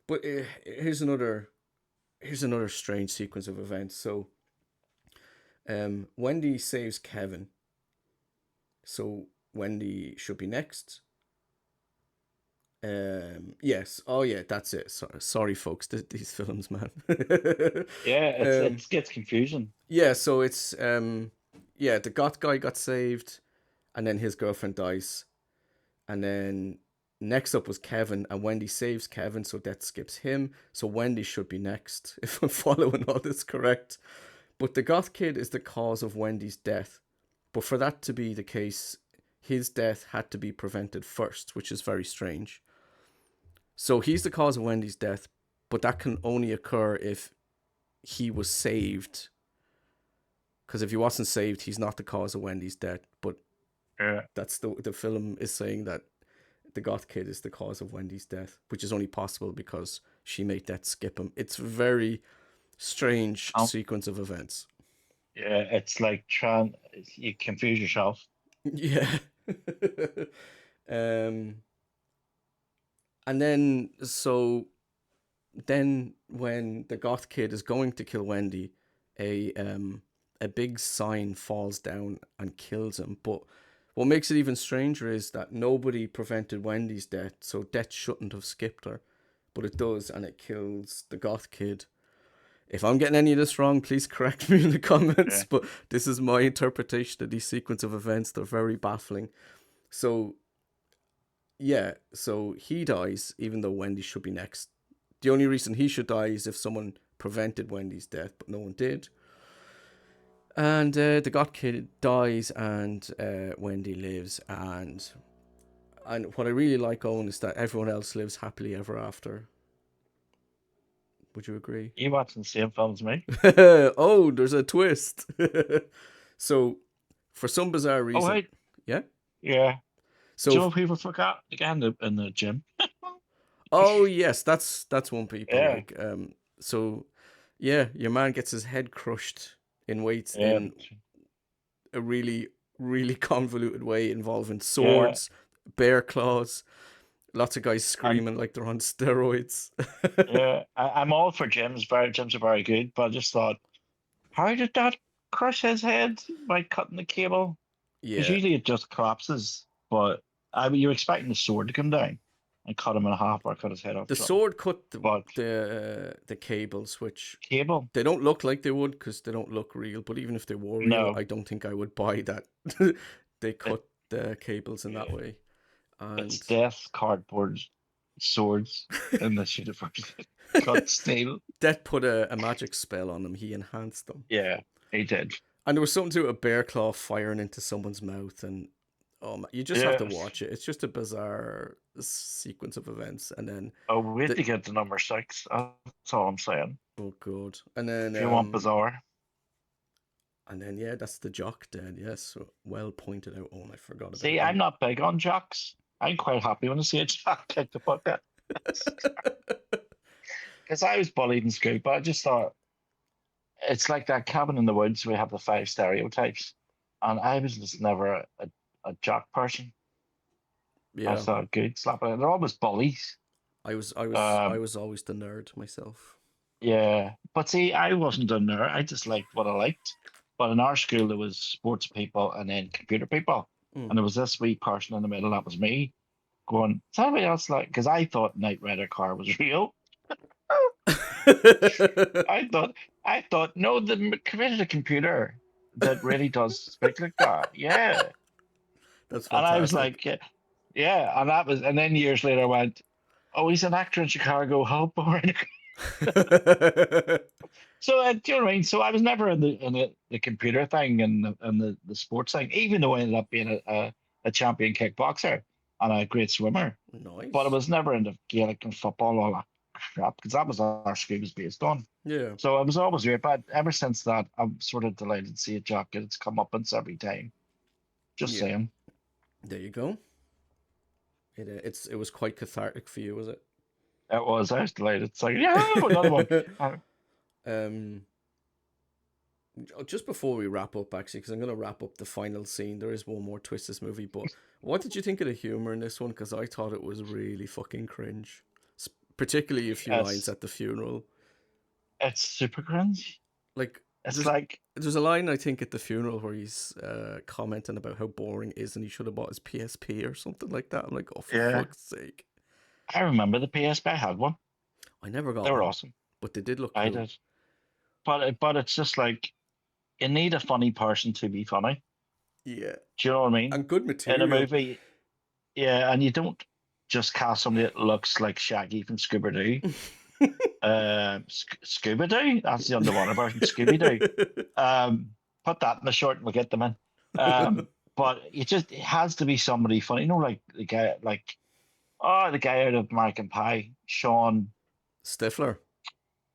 But here's another strange sequence of events. So, Wendy saves Kevin. So Wendy should be next. Yes. Oh yeah, that's it. Sorry folks. These films, man. Yeah, it gets confusing. Yeah, so it's the goth guy got saved, and then his girlfriend dies, and then next up was Kevin, and Wendy saves Kevin, so death skips him. So Wendy should be next, if I'm following all this correct. But the goth kid is the cause of Wendy's death. But for that to be the case, his death had to be prevented first, which is very strange. So he's the cause of Wendy's death, but that can only occur if he was saved. Because if he wasn't saved, he's not the cause of Wendy's death. But that's the film is saying that the goth kid is the cause of Wendy's death, which is only possible because she made death skip him. It's a very strange sequence of events. Yeah, it's like you confuse yourself. Yeah. And then when the goth kid is going to kill Wendy, a big sign falls down and kills him. But what makes it even stranger is that nobody prevented Wendy's death, so death shouldn't have skipped her, but it does, and it kills the goth kid. If I'm getting any of this wrong, please correct me in the comments, but this is my interpretation of these sequence of events. They're very baffling. So he dies, even though Wendy should be next. The only reason he should die is if someone prevented Wendy's death, but no one did. And the goth kid dies, and Wendy lives. And what I really like, Owen, is that everyone else lives happily ever after. Would you agree? You watching the same film as me? Oh, there's a twist. So, for some bizarre reason, yeah. So, do you know people forgot again in the gym? Oh yes, that's one people. Yeah. Like, your man gets his head crushed in weights in a really, really convoluted way involving swords, bear claws, lots of guys screaming like they're on steroids. Yeah, I'm all for gyms. Gyms are very good, but I just thought, how did that crush his head by cutting the cable? Because usually it just collapses. But you're expecting the sword to come down and cut him in half or cut his head off. The sword cut the cables, which they don't look like they would because they don't look real. But even if they were real, I don't think I would buy that. They cut the cables in that way. And it's death cardboard swords in this universe. Cut steel. Death put a magic spell on them. He enhanced them. Yeah, he did. And there was something to a bear claw firing into someone's mouth, and you just have to Yeah. watch it. It's just a bizarre sequence of events, and then Oh, wait the to get to number 6. That's all I'm saying. oh god, and then If you want bizarre. yeah, that's the jock dead. Yes, well pointed out. Oh, I forgot about See, him. I'm not big on jocks. I'm quite happy when I see a jock kick the bucket. Because I was bullied in school, but I just thought it's like that cabin in the woods. We have the 5 stereotypes, and I was just never a jock person. I Yeah, thought good slap it. They're always bullies. I Um, was always the nerd myself. yeah, but see, I wasn't a nerd. I just liked what I liked. But in our school, there was sports people and then computer people, Mm. and there was this wee person in the middle. That was me. Going, is anybody else like? Because I thought Knight Rider car was real. I thought, no, created a computer that really does speak like that. Yeah, That's and I was fantastic. like, yeah, yeah, and that was, and then years later, I went, oh, he's an actor in Chicago. How boring. So, do you know what I mean? So I was never in the computer thing and the sports thing, even though I ended up being a champion kickboxer and a great swimmer. But I Nice. was never into Gaelic and football, all that crap, because that was what our school was based on. Yeah. So I was always great. But ever since that, I'm sort of delighted to see a jacket. It's come up every time. Just Yeah. saying. There you go. It was quite cathartic for you, was it? It was. I was delighted. It's like, yeah, another one. um, just before we wrap up, actually, because I'm going to wrap up the final scene. There is one more twist this movie, but what did you think of the humor in this one? Because I thought it was really fucking cringe, particularly a few lines it's at the funeral. it's super cringe. Like It's there's like, there's a line I think at the funeral where he's commenting about how boring it is and he should have bought his PSP or something like that. I'm like, oh, for yeah. fuck's sake! I remember the PSP. I had one. I never They got were one, awesome. but they did look I cool. did. But it's just like you need a funny person to be funny. Yeah, Do you know what I mean? and good In a material. movie, yeah, and you don't just cast somebody that looks like Shaggy from Scooby Doo. Scooby Doo. That's the underwater version. Scooby Doo. Put that in the short and we'll get them in. But it has to be somebody funny. You know, like the guy out of American Pie, Sean Stifler,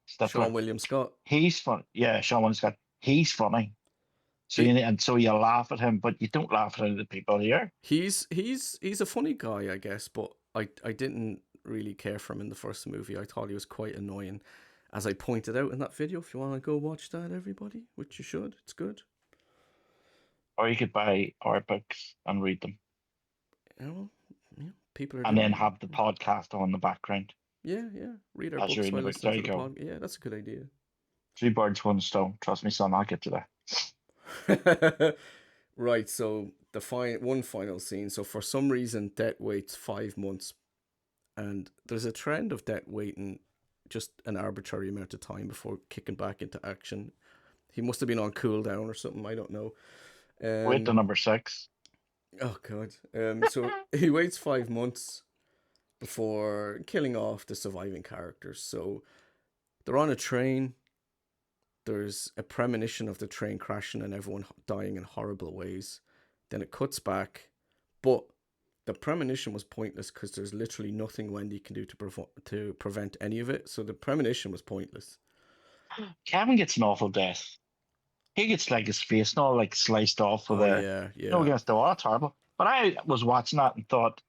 Sean Stifler. William Scott. He's funny. Yeah, Sean William Scott. He's funny. So He you laugh at him, but you don't laugh at the people here. he's a funny guy, I guess, but I didn't really care for him in the first movie. I thought he was quite annoying, as I pointed out in that video. If you want to go watch that, everybody, which you should, it's good. Or you could buy art books and read them, Yeah, well, yeah, people are and doing then it. have the podcast on the background Yeah, yeah. Read our as you're books reading while the book. listening There to you the go. pod. Yeah, that's a good idea. 2 birds, 1 stone. Trust me, son. I'll get to that. Right, so the one final scene. So for some reason, Det waits 5 months, and there's a trend of Det waiting just an arbitrary amount of time before kicking back into action. He must have been on cooldown or something. I don't know. Wait to number 6. Oh god. So he waits 5 months before killing off the surviving characters. So they're on a train. There's a premonition of the train crashing and everyone dying in horrible ways. Then it cuts back, but the premonition was pointless because there's literally nothing Wendy can do to prevent any of it. So the premonition was pointless. Kevin gets an awful death. He gets like his face and all like sliced off with Oh a yeah, no yeah. against the wall. That's horrible. But I was watching that and thought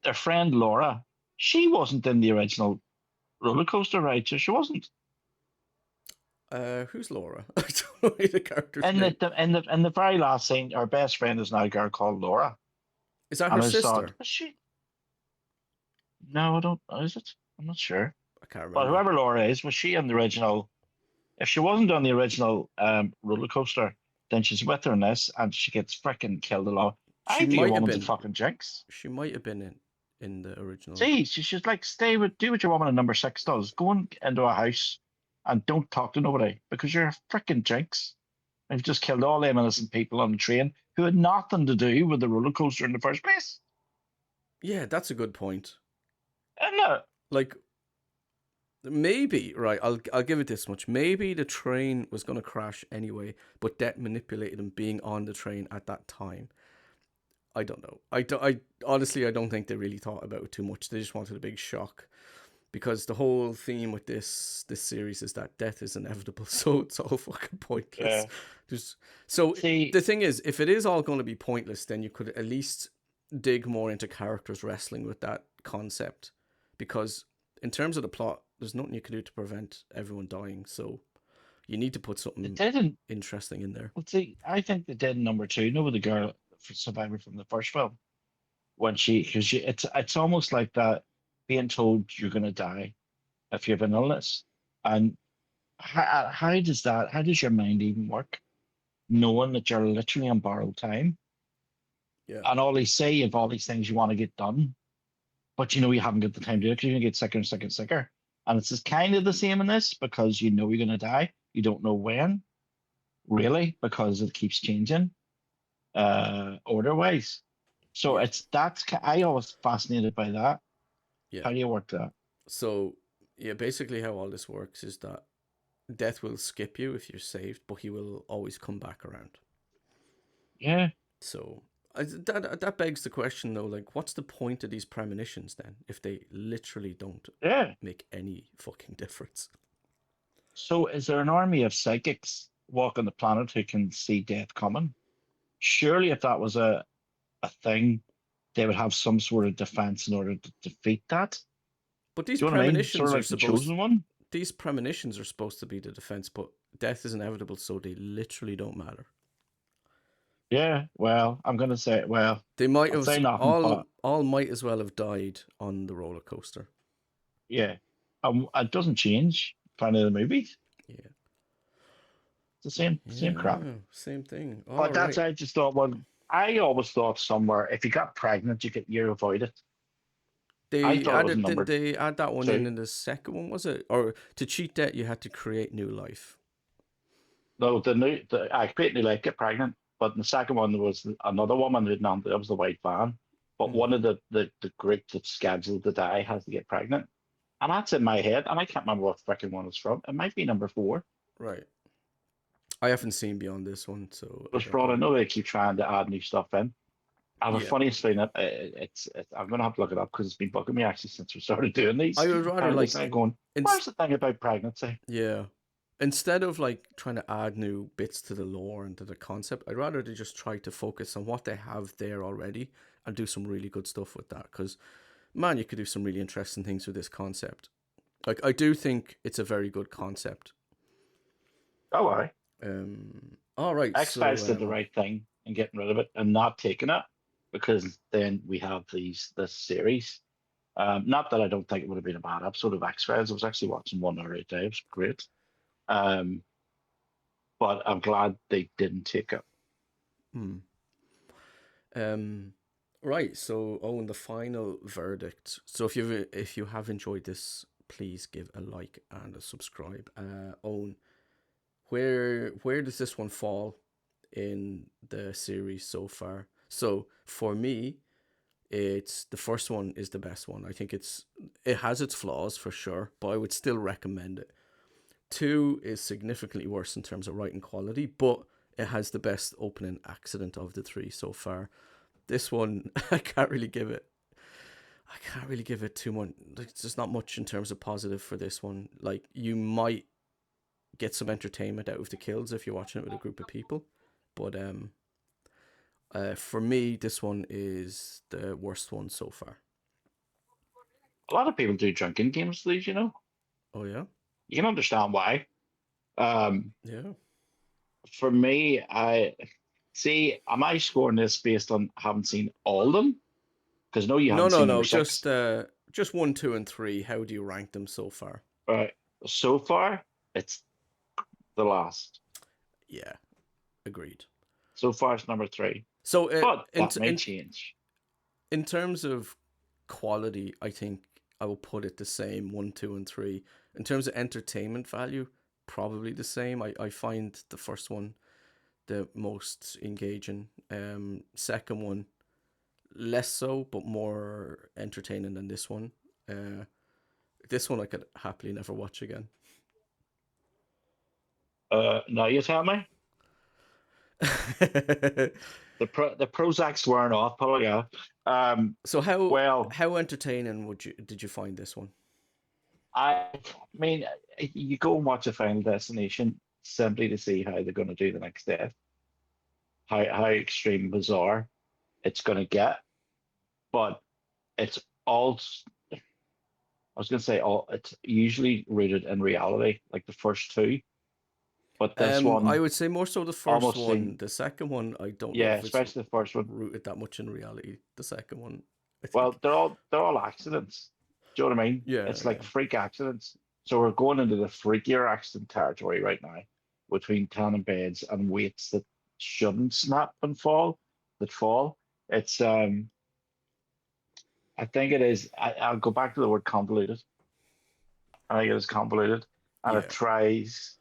their friend Laura, she wasn't in the original roller coaster ride, so she wasn't. Who's Laura? I don't know the character's And name. in the very last scene, our best friend is now a girl called Laura. Is that her And I just thought, sister? is she? No, I don't. Is it? I'm not sure. I can't But remember. whoever Laura is, was she in the original? If she wasn't on the original roller coaster, then she's with her in this, and she gets freaking killed a lot. She I think a might have woman's a been. fucking jinx. She might have been in the original. See, she should like do what your woman in number 6 does. Go into a house and don't talk to nobody because you're a freaking jinx. And you've just killed all them innocent people on the train who had nothing to do with the roller coaster in the first place. Yeah, that's a good point. And Like, maybe, right, I'll give it this much. Maybe the train was going to crash anyway, but Death manipulated him being on the train at that time. I don't know. I honestly, I don't think they really thought about it too much. They just wanted a big shock, because the whole theme with this series is that death is inevitable, so it's all fucking pointless. Yeah. Just so See, the thing is, if it is all going to be pointless, then you could at least dig more into characters wrestling with that concept, because in terms of the plot, there's nothing you can do to prevent everyone dying. So you need to put they something didn't. interesting in there. Well, see, I think they did in number two. You know, with the girl survivor from the first film, when because it's almost like that being told you're going to die if you have an illness, and how does your mind even work, knowing that you're literally on borrowed time, Yeah, and all they say you have all these things you want to get done, but you know you haven't got the time to do it because you're gonna get sicker and sicker and sicker. And it's just kind of the same in this because you know you're gonna die. You don't know when, really, because it keeps changing, order wise. So yeah, I always fascinated by that. yeah. How do you work that? So yeah, basically how all this works is that death will skip you if you're saved, but he will always come back around. Yeah, So that begs the question though, like, what's the point of these premonitions then if they literally don't yeah. make any fucking difference? So is there an army of psychics walking the planet who can see death coming? Surely, if that was a thing, they would have some sort of defense in order to defeat that. But these Do you know what I mean? Sort premonitions of are like the supposed chosen one. to be the defense, but death is inevitable, so they literally don't matter. Yeah, well, I'm gonna say, well, They might I'll have say nothing, but all might as well have died on the roller coaster. yeah, it doesn't change. Kind of the movies, Yeah. it's the same crap. Yeah, same thing. But All that's right. I just thought. Well, I always thought somewhere if you got pregnant, you avoid it. I They thought it was added didn't number they add that one two. in the second one, was it? Or to cheat that you had to create new life. No, I greatly like get pregnant, but the second one there was another woman who'd none. That was the white van, but Mm, one of the group that's scheduled to die has to get pregnant, and that's in my head, and I can't remember what freaking one it's from. It might be number four. right. I haven't seen beyond this one, so It I was don't brought. I know. know they keep trying to add new stuff in. And the Yeah. funniest thing that I'm gonna have to look it up because it's been bugging me actually since we started doing these. I would rather And it's like like going, ins- where's the thing about pregnancy? yeah. Instead of like trying to add new bits to the lore and to the concept, I'd rather they just try to focus on what they have there already and do some really good stuff with that. Because man, you could do some really interesting things with this concept. Like I do think it's a very good concept. Oh, I All right, X-Files so did the right thing in getting rid of it and not taking it because then we have this series. Not that I don't think it would have been a bad episode of X-Files. I was actually watching one the other day. It was great. Um, but I'm glad they didn't take it. hmm. Um, right. So, Owen, the final verdict. So, if you have enjoyed this, please give a like and a subscribe. Owen, where does this one fall in the series so far? So, for me, it's the first one is the best one. I think it has its flaws for sure, but I would still recommend it. Two is significantly worse in terms of writing quality, but it has the best opening accident of the three so far. This one, I can't really give it too much. Like, there's not much in terms of positive for this one. Like, you might get some entertainment out of the kills if you're watching it with a group of people, but for me, this one is the worst one so far. A lot of people do drinking games, these, you know. Oh yeah, You can understand why. Um, yeah. for me, I see. Am I scoring this based on having seen all of them? Because no, you No, haven't no, seen number no. six. Just one, two, and three. How do you rank them so far? Right. So far, it's the last. Yeah, agreed. So far, it's number three. So, But that may change. in terms of quality, I think I will put it the same, one, two, and three. In terms of entertainment value, probably the same. I find the first one the most engaging. Second one less so, but more entertaining than this one. Uh, This one I could happily never watch again. Now you tell me. The Prozac's wearing off, probably. Yeah. So how Well, how entertaining did you find this one? I mean, you go and watch a Final Destination simply to see how they're going to do the next day, how extreme bizarre it's going to get. But it's all, I was going to say, all it's usually rooted in reality, like the first two. But this I one would say more so the first almost one. seemed, The second one, I don't know yeah, if it's especially the first one. rooted that much in reality. The second one, I think. Well, they're all accidents. Do you know what I mean? Yeah, It's like yeah. freak accidents. So we're going into the freakier accident territory right now, between tanning beds and weights that shouldn't snap and fall, that fall. It's I think it is. I'll go back to the word convoluted. I think it is convoluted, and it Yeah. tries.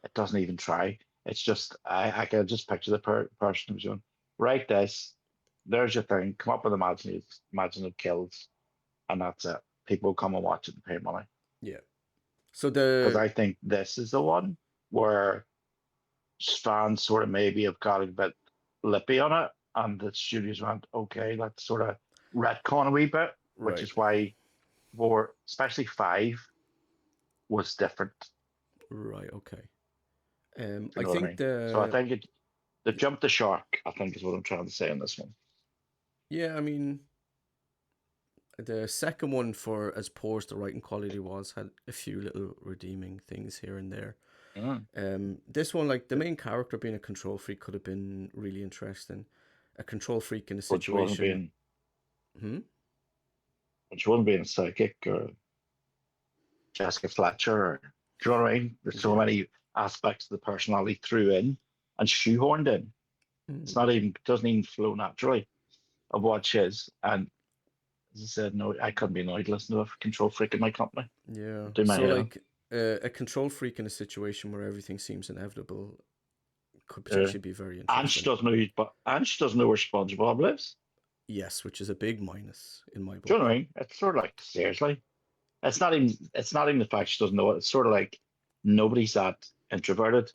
It doesn't even try. It's just I can just picture the person who's going, write this. There's your thing. Come up with imaginative kills, and that's it. People come and watch it and pay money. Yeah. So Because the I think this is the one where fans sort of maybe have got a bit lippy on it, and the studios went, okay, let's sort of retcon a wee bit, which right, is why for especially five was different. right, okay. If you I know what I think mean? So I the think the jump the shark, I think is what I'm trying to say in this one. yeah, I mean the second one, for as poor as the writing quality was, had a few little redeeming things here and there. Mm. This one, like the main character being a control freak, could have been really interesting. A control freak in a Which wasn't situation. being Hmm? which wasn't being psychic or Jessica Fletcher or do you know what I mean? There's so Yeah. many aspects of the personality threw in and shoehorned in. It's Mm. not even doesn't even flow naturally of what she is. And as I said, no, I couldn't be annoyed listening to a control freak in my company. Yeah. Do my So head on. like a control freak in a situation where everything seems inevitable could Uh, potentially be very and she interesting. doesn't know, but and she doesn't know where SpongeBob lives. Yes, which is a big minus in my Do you know book. what I mean? It's sort of like seriously. It's not even the fact she doesn't know it. It's sort of like nobody's that introverted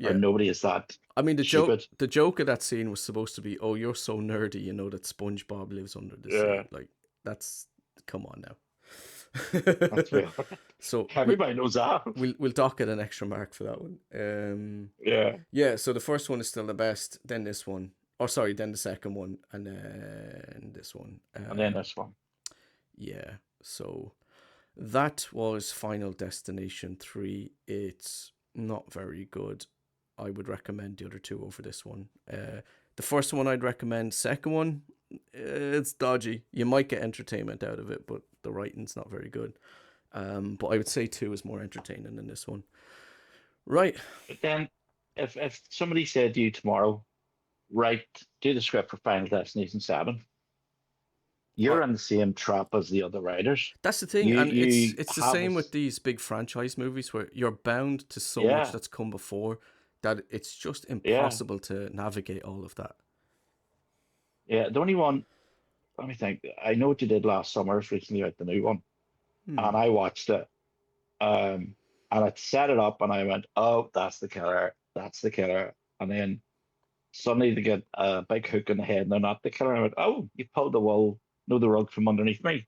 or Yeah. nobody is that I mean stupid. the joke of that scene was supposed to be, "Oh, you're so nerdy, you know that SpongeBob lives under the sea." Yeah, Like that's come on that's now. real. So Everybody knows that. we'll dock it an extra mark for that one. Yeah, Yeah. So the first one is still the best. Then this one. Oh, sorry. Then the second one, and then this one. and then this one. Yeah. So that was Final Destination 3. It's not very good. I would recommend the other two over this one. The first one I'd recommend. Second one, it's dodgy. You might get entertainment out of it, but the writing's not very good. But I would say two is more entertaining than this one. Right. But then, if somebody said to you tomorrow, right, do the script for Final Destination 7, Uh, you're in the same trap as the other writers. that's the thing, You and it's you it's the have a same with these big franchise movies where you're bound to so much yeah, that's come before that it's just yeah, impossible to navigate all of that. yeah. The only one, let me think. I know what you did last summer is recently out the new one, Hmm. and I watched it. And I set it up, and I went, "Oh, that's the killer. That's the killer." And then suddenly they get a big hook in the head, and they're not the killer. And I went, "Oh, you pulled the wool, no, the rug from underneath me."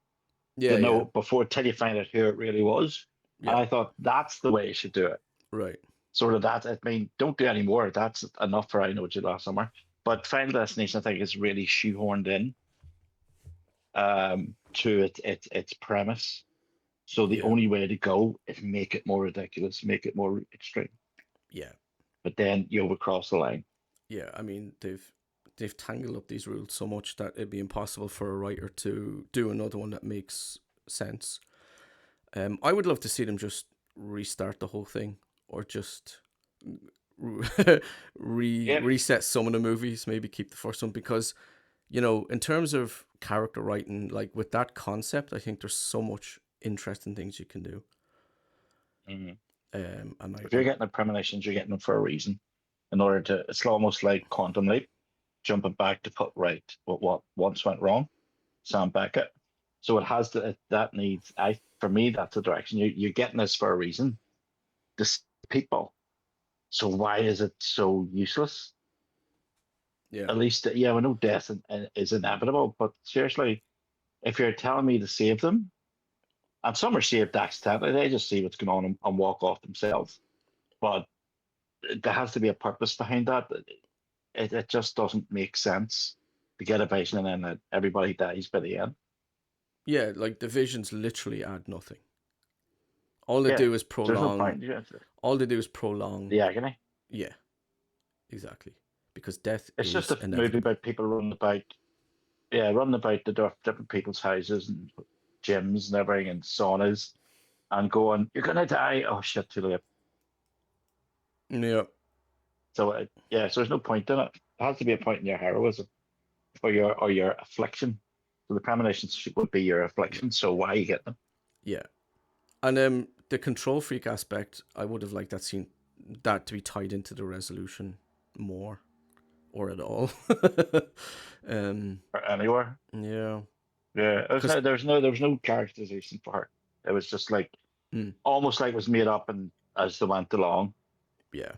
Yeah, You yeah, know, before till you find out who it really was. And yeah. I thought that's the way you should do it. Right. Sort of that. I mean, don't do any more. That's enough for I know what you did last summer. But Final Destination, I think, is really shoehorned in to its premise. So the Yeah, only way to go is make it more ridiculous, make it more extreme. yeah, But then you would cross the line. yeah. I mean, they've tangled up these rules so much that it'd be impossible for a writer to do another one that makes sense. I would love to see them just restart the whole thing, or just Yep. reset some of the movies. Maybe keep the first one because in terms of character writing, like with that concept, I think there's so much interesting things you can do. Mhm. And If you're getting the premonitions, you're getting them for a reason. In order to, it's almost like quantum leap, jumping back to put right what once went wrong. Sam Beckett. So it has to that needs for me that's the direction you're getting this for a reason. To see people. So why is it so useless? Yeah. At least yeah, we know death is inevitable, but seriously, if you're telling me to save them, and some are saved accidentally, they just see what's going on and walk off themselves. But there has to be a purpose behind that. It just doesn't make sense to get a vision and then everybody dies by the end. Yeah, like the visions literally add nothing. All they Yeah, do is there's no prolong. point. Yeah, All they do is prolong. the agony. Yeah, exactly. Because death It's just is a movie inevitable. about people running about, yeah, running about the different people's houses and gyms and everything and saunas and going, "You're gonna die." Oh shit, too late. Yeah, So yeah, so there's no point in it. There has to be a point in your heroism or your affliction. So the premonitions would be your yeah, affliction. So why you get them? yeah. And the control freak aspect, I would have liked that to be tied into the resolution more or at all. um, Or anywhere? yeah, Yeah, because there was no characterization for her. It was just like almost like it was made up and as they went along, yeah,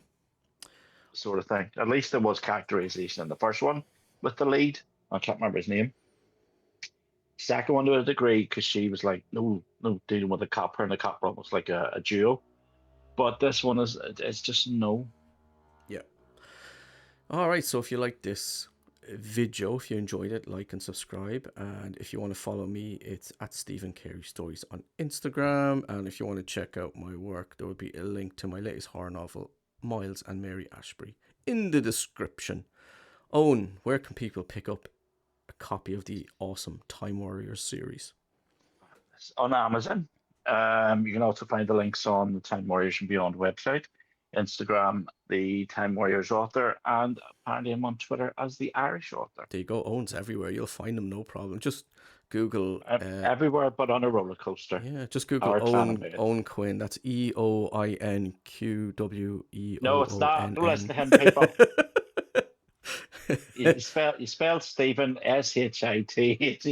sort of thing. At least there was characterization in the first one with the lead. I can't remember his name. Second one to a degree because she was like, no, no, dealing with a cop. Her and the cop were almost like a duo. But this one is it's just no. yeah. All right, so if you like this video, if you enjoyed it, like and subscribe. And if you want to follow me, it's at Stephen Carey Stories on Instagram. And if you want to check out my work, there will be a link to my latest horror novel, Miles and Mary Ashbury, in the description. Owen, where can people pick up a copy of the awesome Time Warriors series? It's on Amazon. You can also find the links on the Time Warriors and Beyond website, Instagram, the Time Warriors author, and apparently I'm on Twitter as the Irish author. There you go. Owen's everywhere. You'll find him, no problem. Just Google Everywhere but on a roller coaster. yeah, just Google Hard fan of it. Owen Quinn. That's EOINQWEOONN. No, it's not. Don't listen to him, people. You spelled Stephen Shitheid.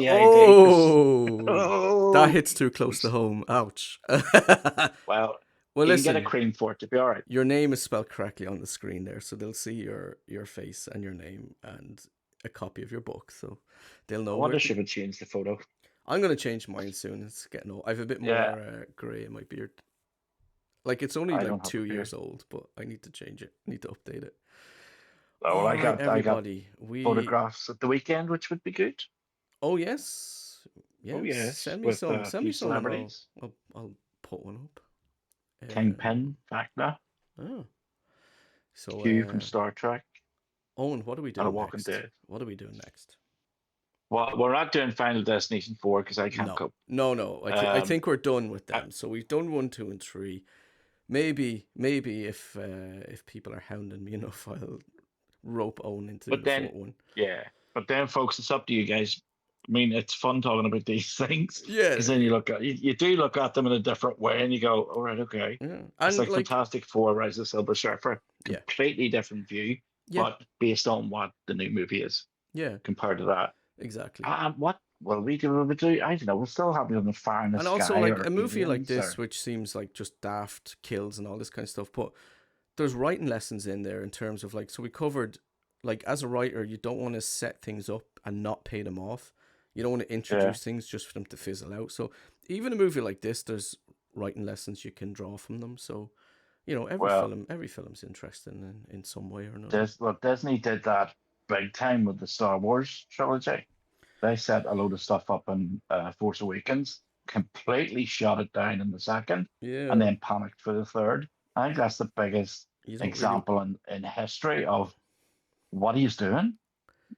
Oh, that Oh, hits too close to home. Ouch. well, Well, you can get a listen, cream for it to be all right. your name is spelled correctly on the screen there, so they'll see your face and your name and a copy of your book, so they'll I know where wonder to. should we change the photo. I'm gonna change mine soon. It's getting old. I have a bit Yeah, more grey in my beard. Like it's only I like don't have a 2 years beard. old, but I need to change it. I need to update it. Oh, well, All right, I got everybody. We photographs at the weekend, which would be good. Oh yes, Oh yeah. yes, with a Send few me some, and celebrities. I'll put one up. Kingpin, Vecna, Oh, so Q from Star Trek, Owen, what are we and A doing Walking next? Dead. What are we doing next? Well, we're not doing Final Destination 4 because I can't No, cope. no. I Um, think we're done with I, them. So we've done 1, 2, and 3. Maybe if people are hounding me enough, I'll rope Owen into but the then, fourth one. yeah, but then, folks, it's up to you guys. I mean, it's fun talking about these things Yeah, because then you do look at them in a different way, and you go, "All right, okay." yeah, It's and like like Fantastic Four, Rise of the Silver Surfer, yeah, completely different view, yeah, but based on what the new movie is yeah, compared to that. exactly. What will we do? Will we do? I don't know. We'll still have it on the Fire in the And also Sky like or a movie like Aliens this, or which seems like just daft kills and all this kind of stuff, but there's writing lessons in there in terms of like, so we covered like as a writer you don't want to set things up and not pay them off. You don't want to yeah. introduce things just for them to fizzle out. So even a movie like this, there's writing lessons you can draw from them. So Well, every film's interesting in some way or another. Disney did that big time with the Star Wars trilogy. They set a load of stuff up in Force Awakens, completely shut it down in the second, and Yeah, then panicked for the third. I think that's the biggest you don't really. example in history of what he's doing.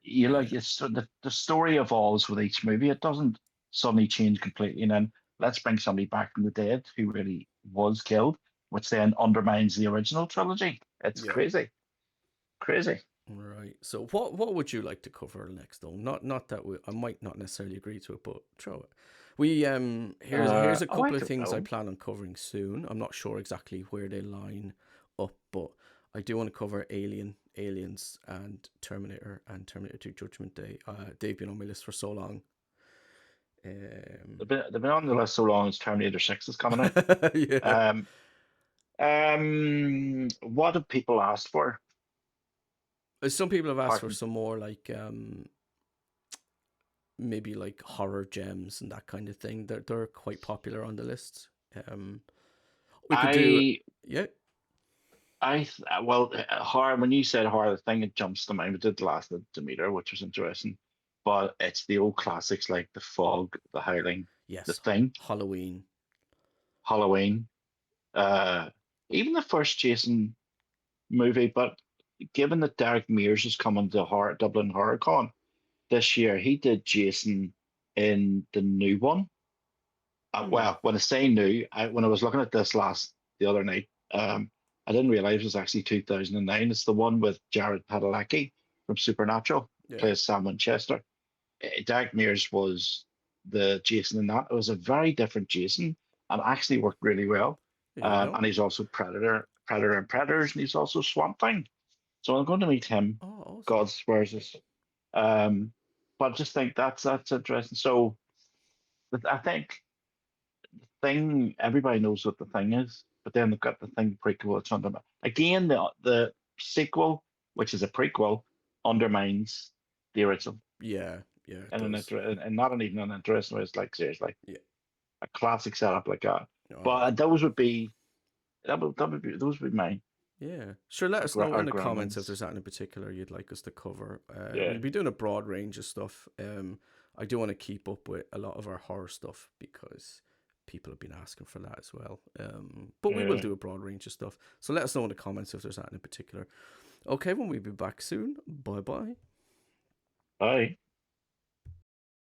You Yeah, like it's the story evolves with each movie. It doesn't suddenly change completely, and then let's bring somebody back from the dead who really was killed, which then undermines the original trilogy. It's yeah. crazy, crazy. Right. So what would you like to cover next though? Not that I might not necessarily agree to it, but throw it. We here's a Oh, I couple of don't things I know. plan on covering soon. I'm not sure exactly where they line up, but I do want to cover Aliens, and Terminator 2 Judgment Day. They've been on my list for so long. They've been on the list so long as Terminator 6 is coming out. Yeah. Um, what have people asked for? Some people have asked Apart for from some more like maybe like horror gems and that kind of thing. They're quite popular on the list. Um, we could do, I, yeah, well, horror. When you said horror, the thing that jumps to mind, we did the last of Demeter, which was interesting. But it's the old classics like The Fog, The Howling, The yes, Thing, Halloween. Halloween, uh, even the first Jason movie. But given that Derek Mears is coming to Dublin Horror Con this year, he did Jason in the new one. Hmm. Well, when I say new, when I was looking at this the other night, I didn't realize it was actually 2009. It's the one with Jared Padalecki from Supernatural, Yeah, plays Sam Winchester. Derek Mears was the Jason in that. It was a very different Jason and actually worked really well. there you go. And he's also Predator and Predators, and he's also Swamp Thing. So I'm going to meet him. Oh, awesome. God's versus. Um, but I just think that's interesting. So I think thing everybody knows what the thing is, but then they've got the thing prequel that's under again the sequel, which is a prequel, undermines the original Yeah, yeah, it and does. and not an even an interesting way. It's like seriously Yeah. a classic setup like that. Oh, But those would be those would be mine. yeah. Sure, let us know Our in the comments if Gremlins. there's anything in particular you'd like us to cover. Yeah, We'll be doing a broad range of stuff. I do want to keep up with a lot of our horror stuff because people have been asking for that as well. But we will yeah. do a broad range of stuff. So let us know in the comments if there's anything in particular. Okay, when we'll be back soon. Bye bye. Bye.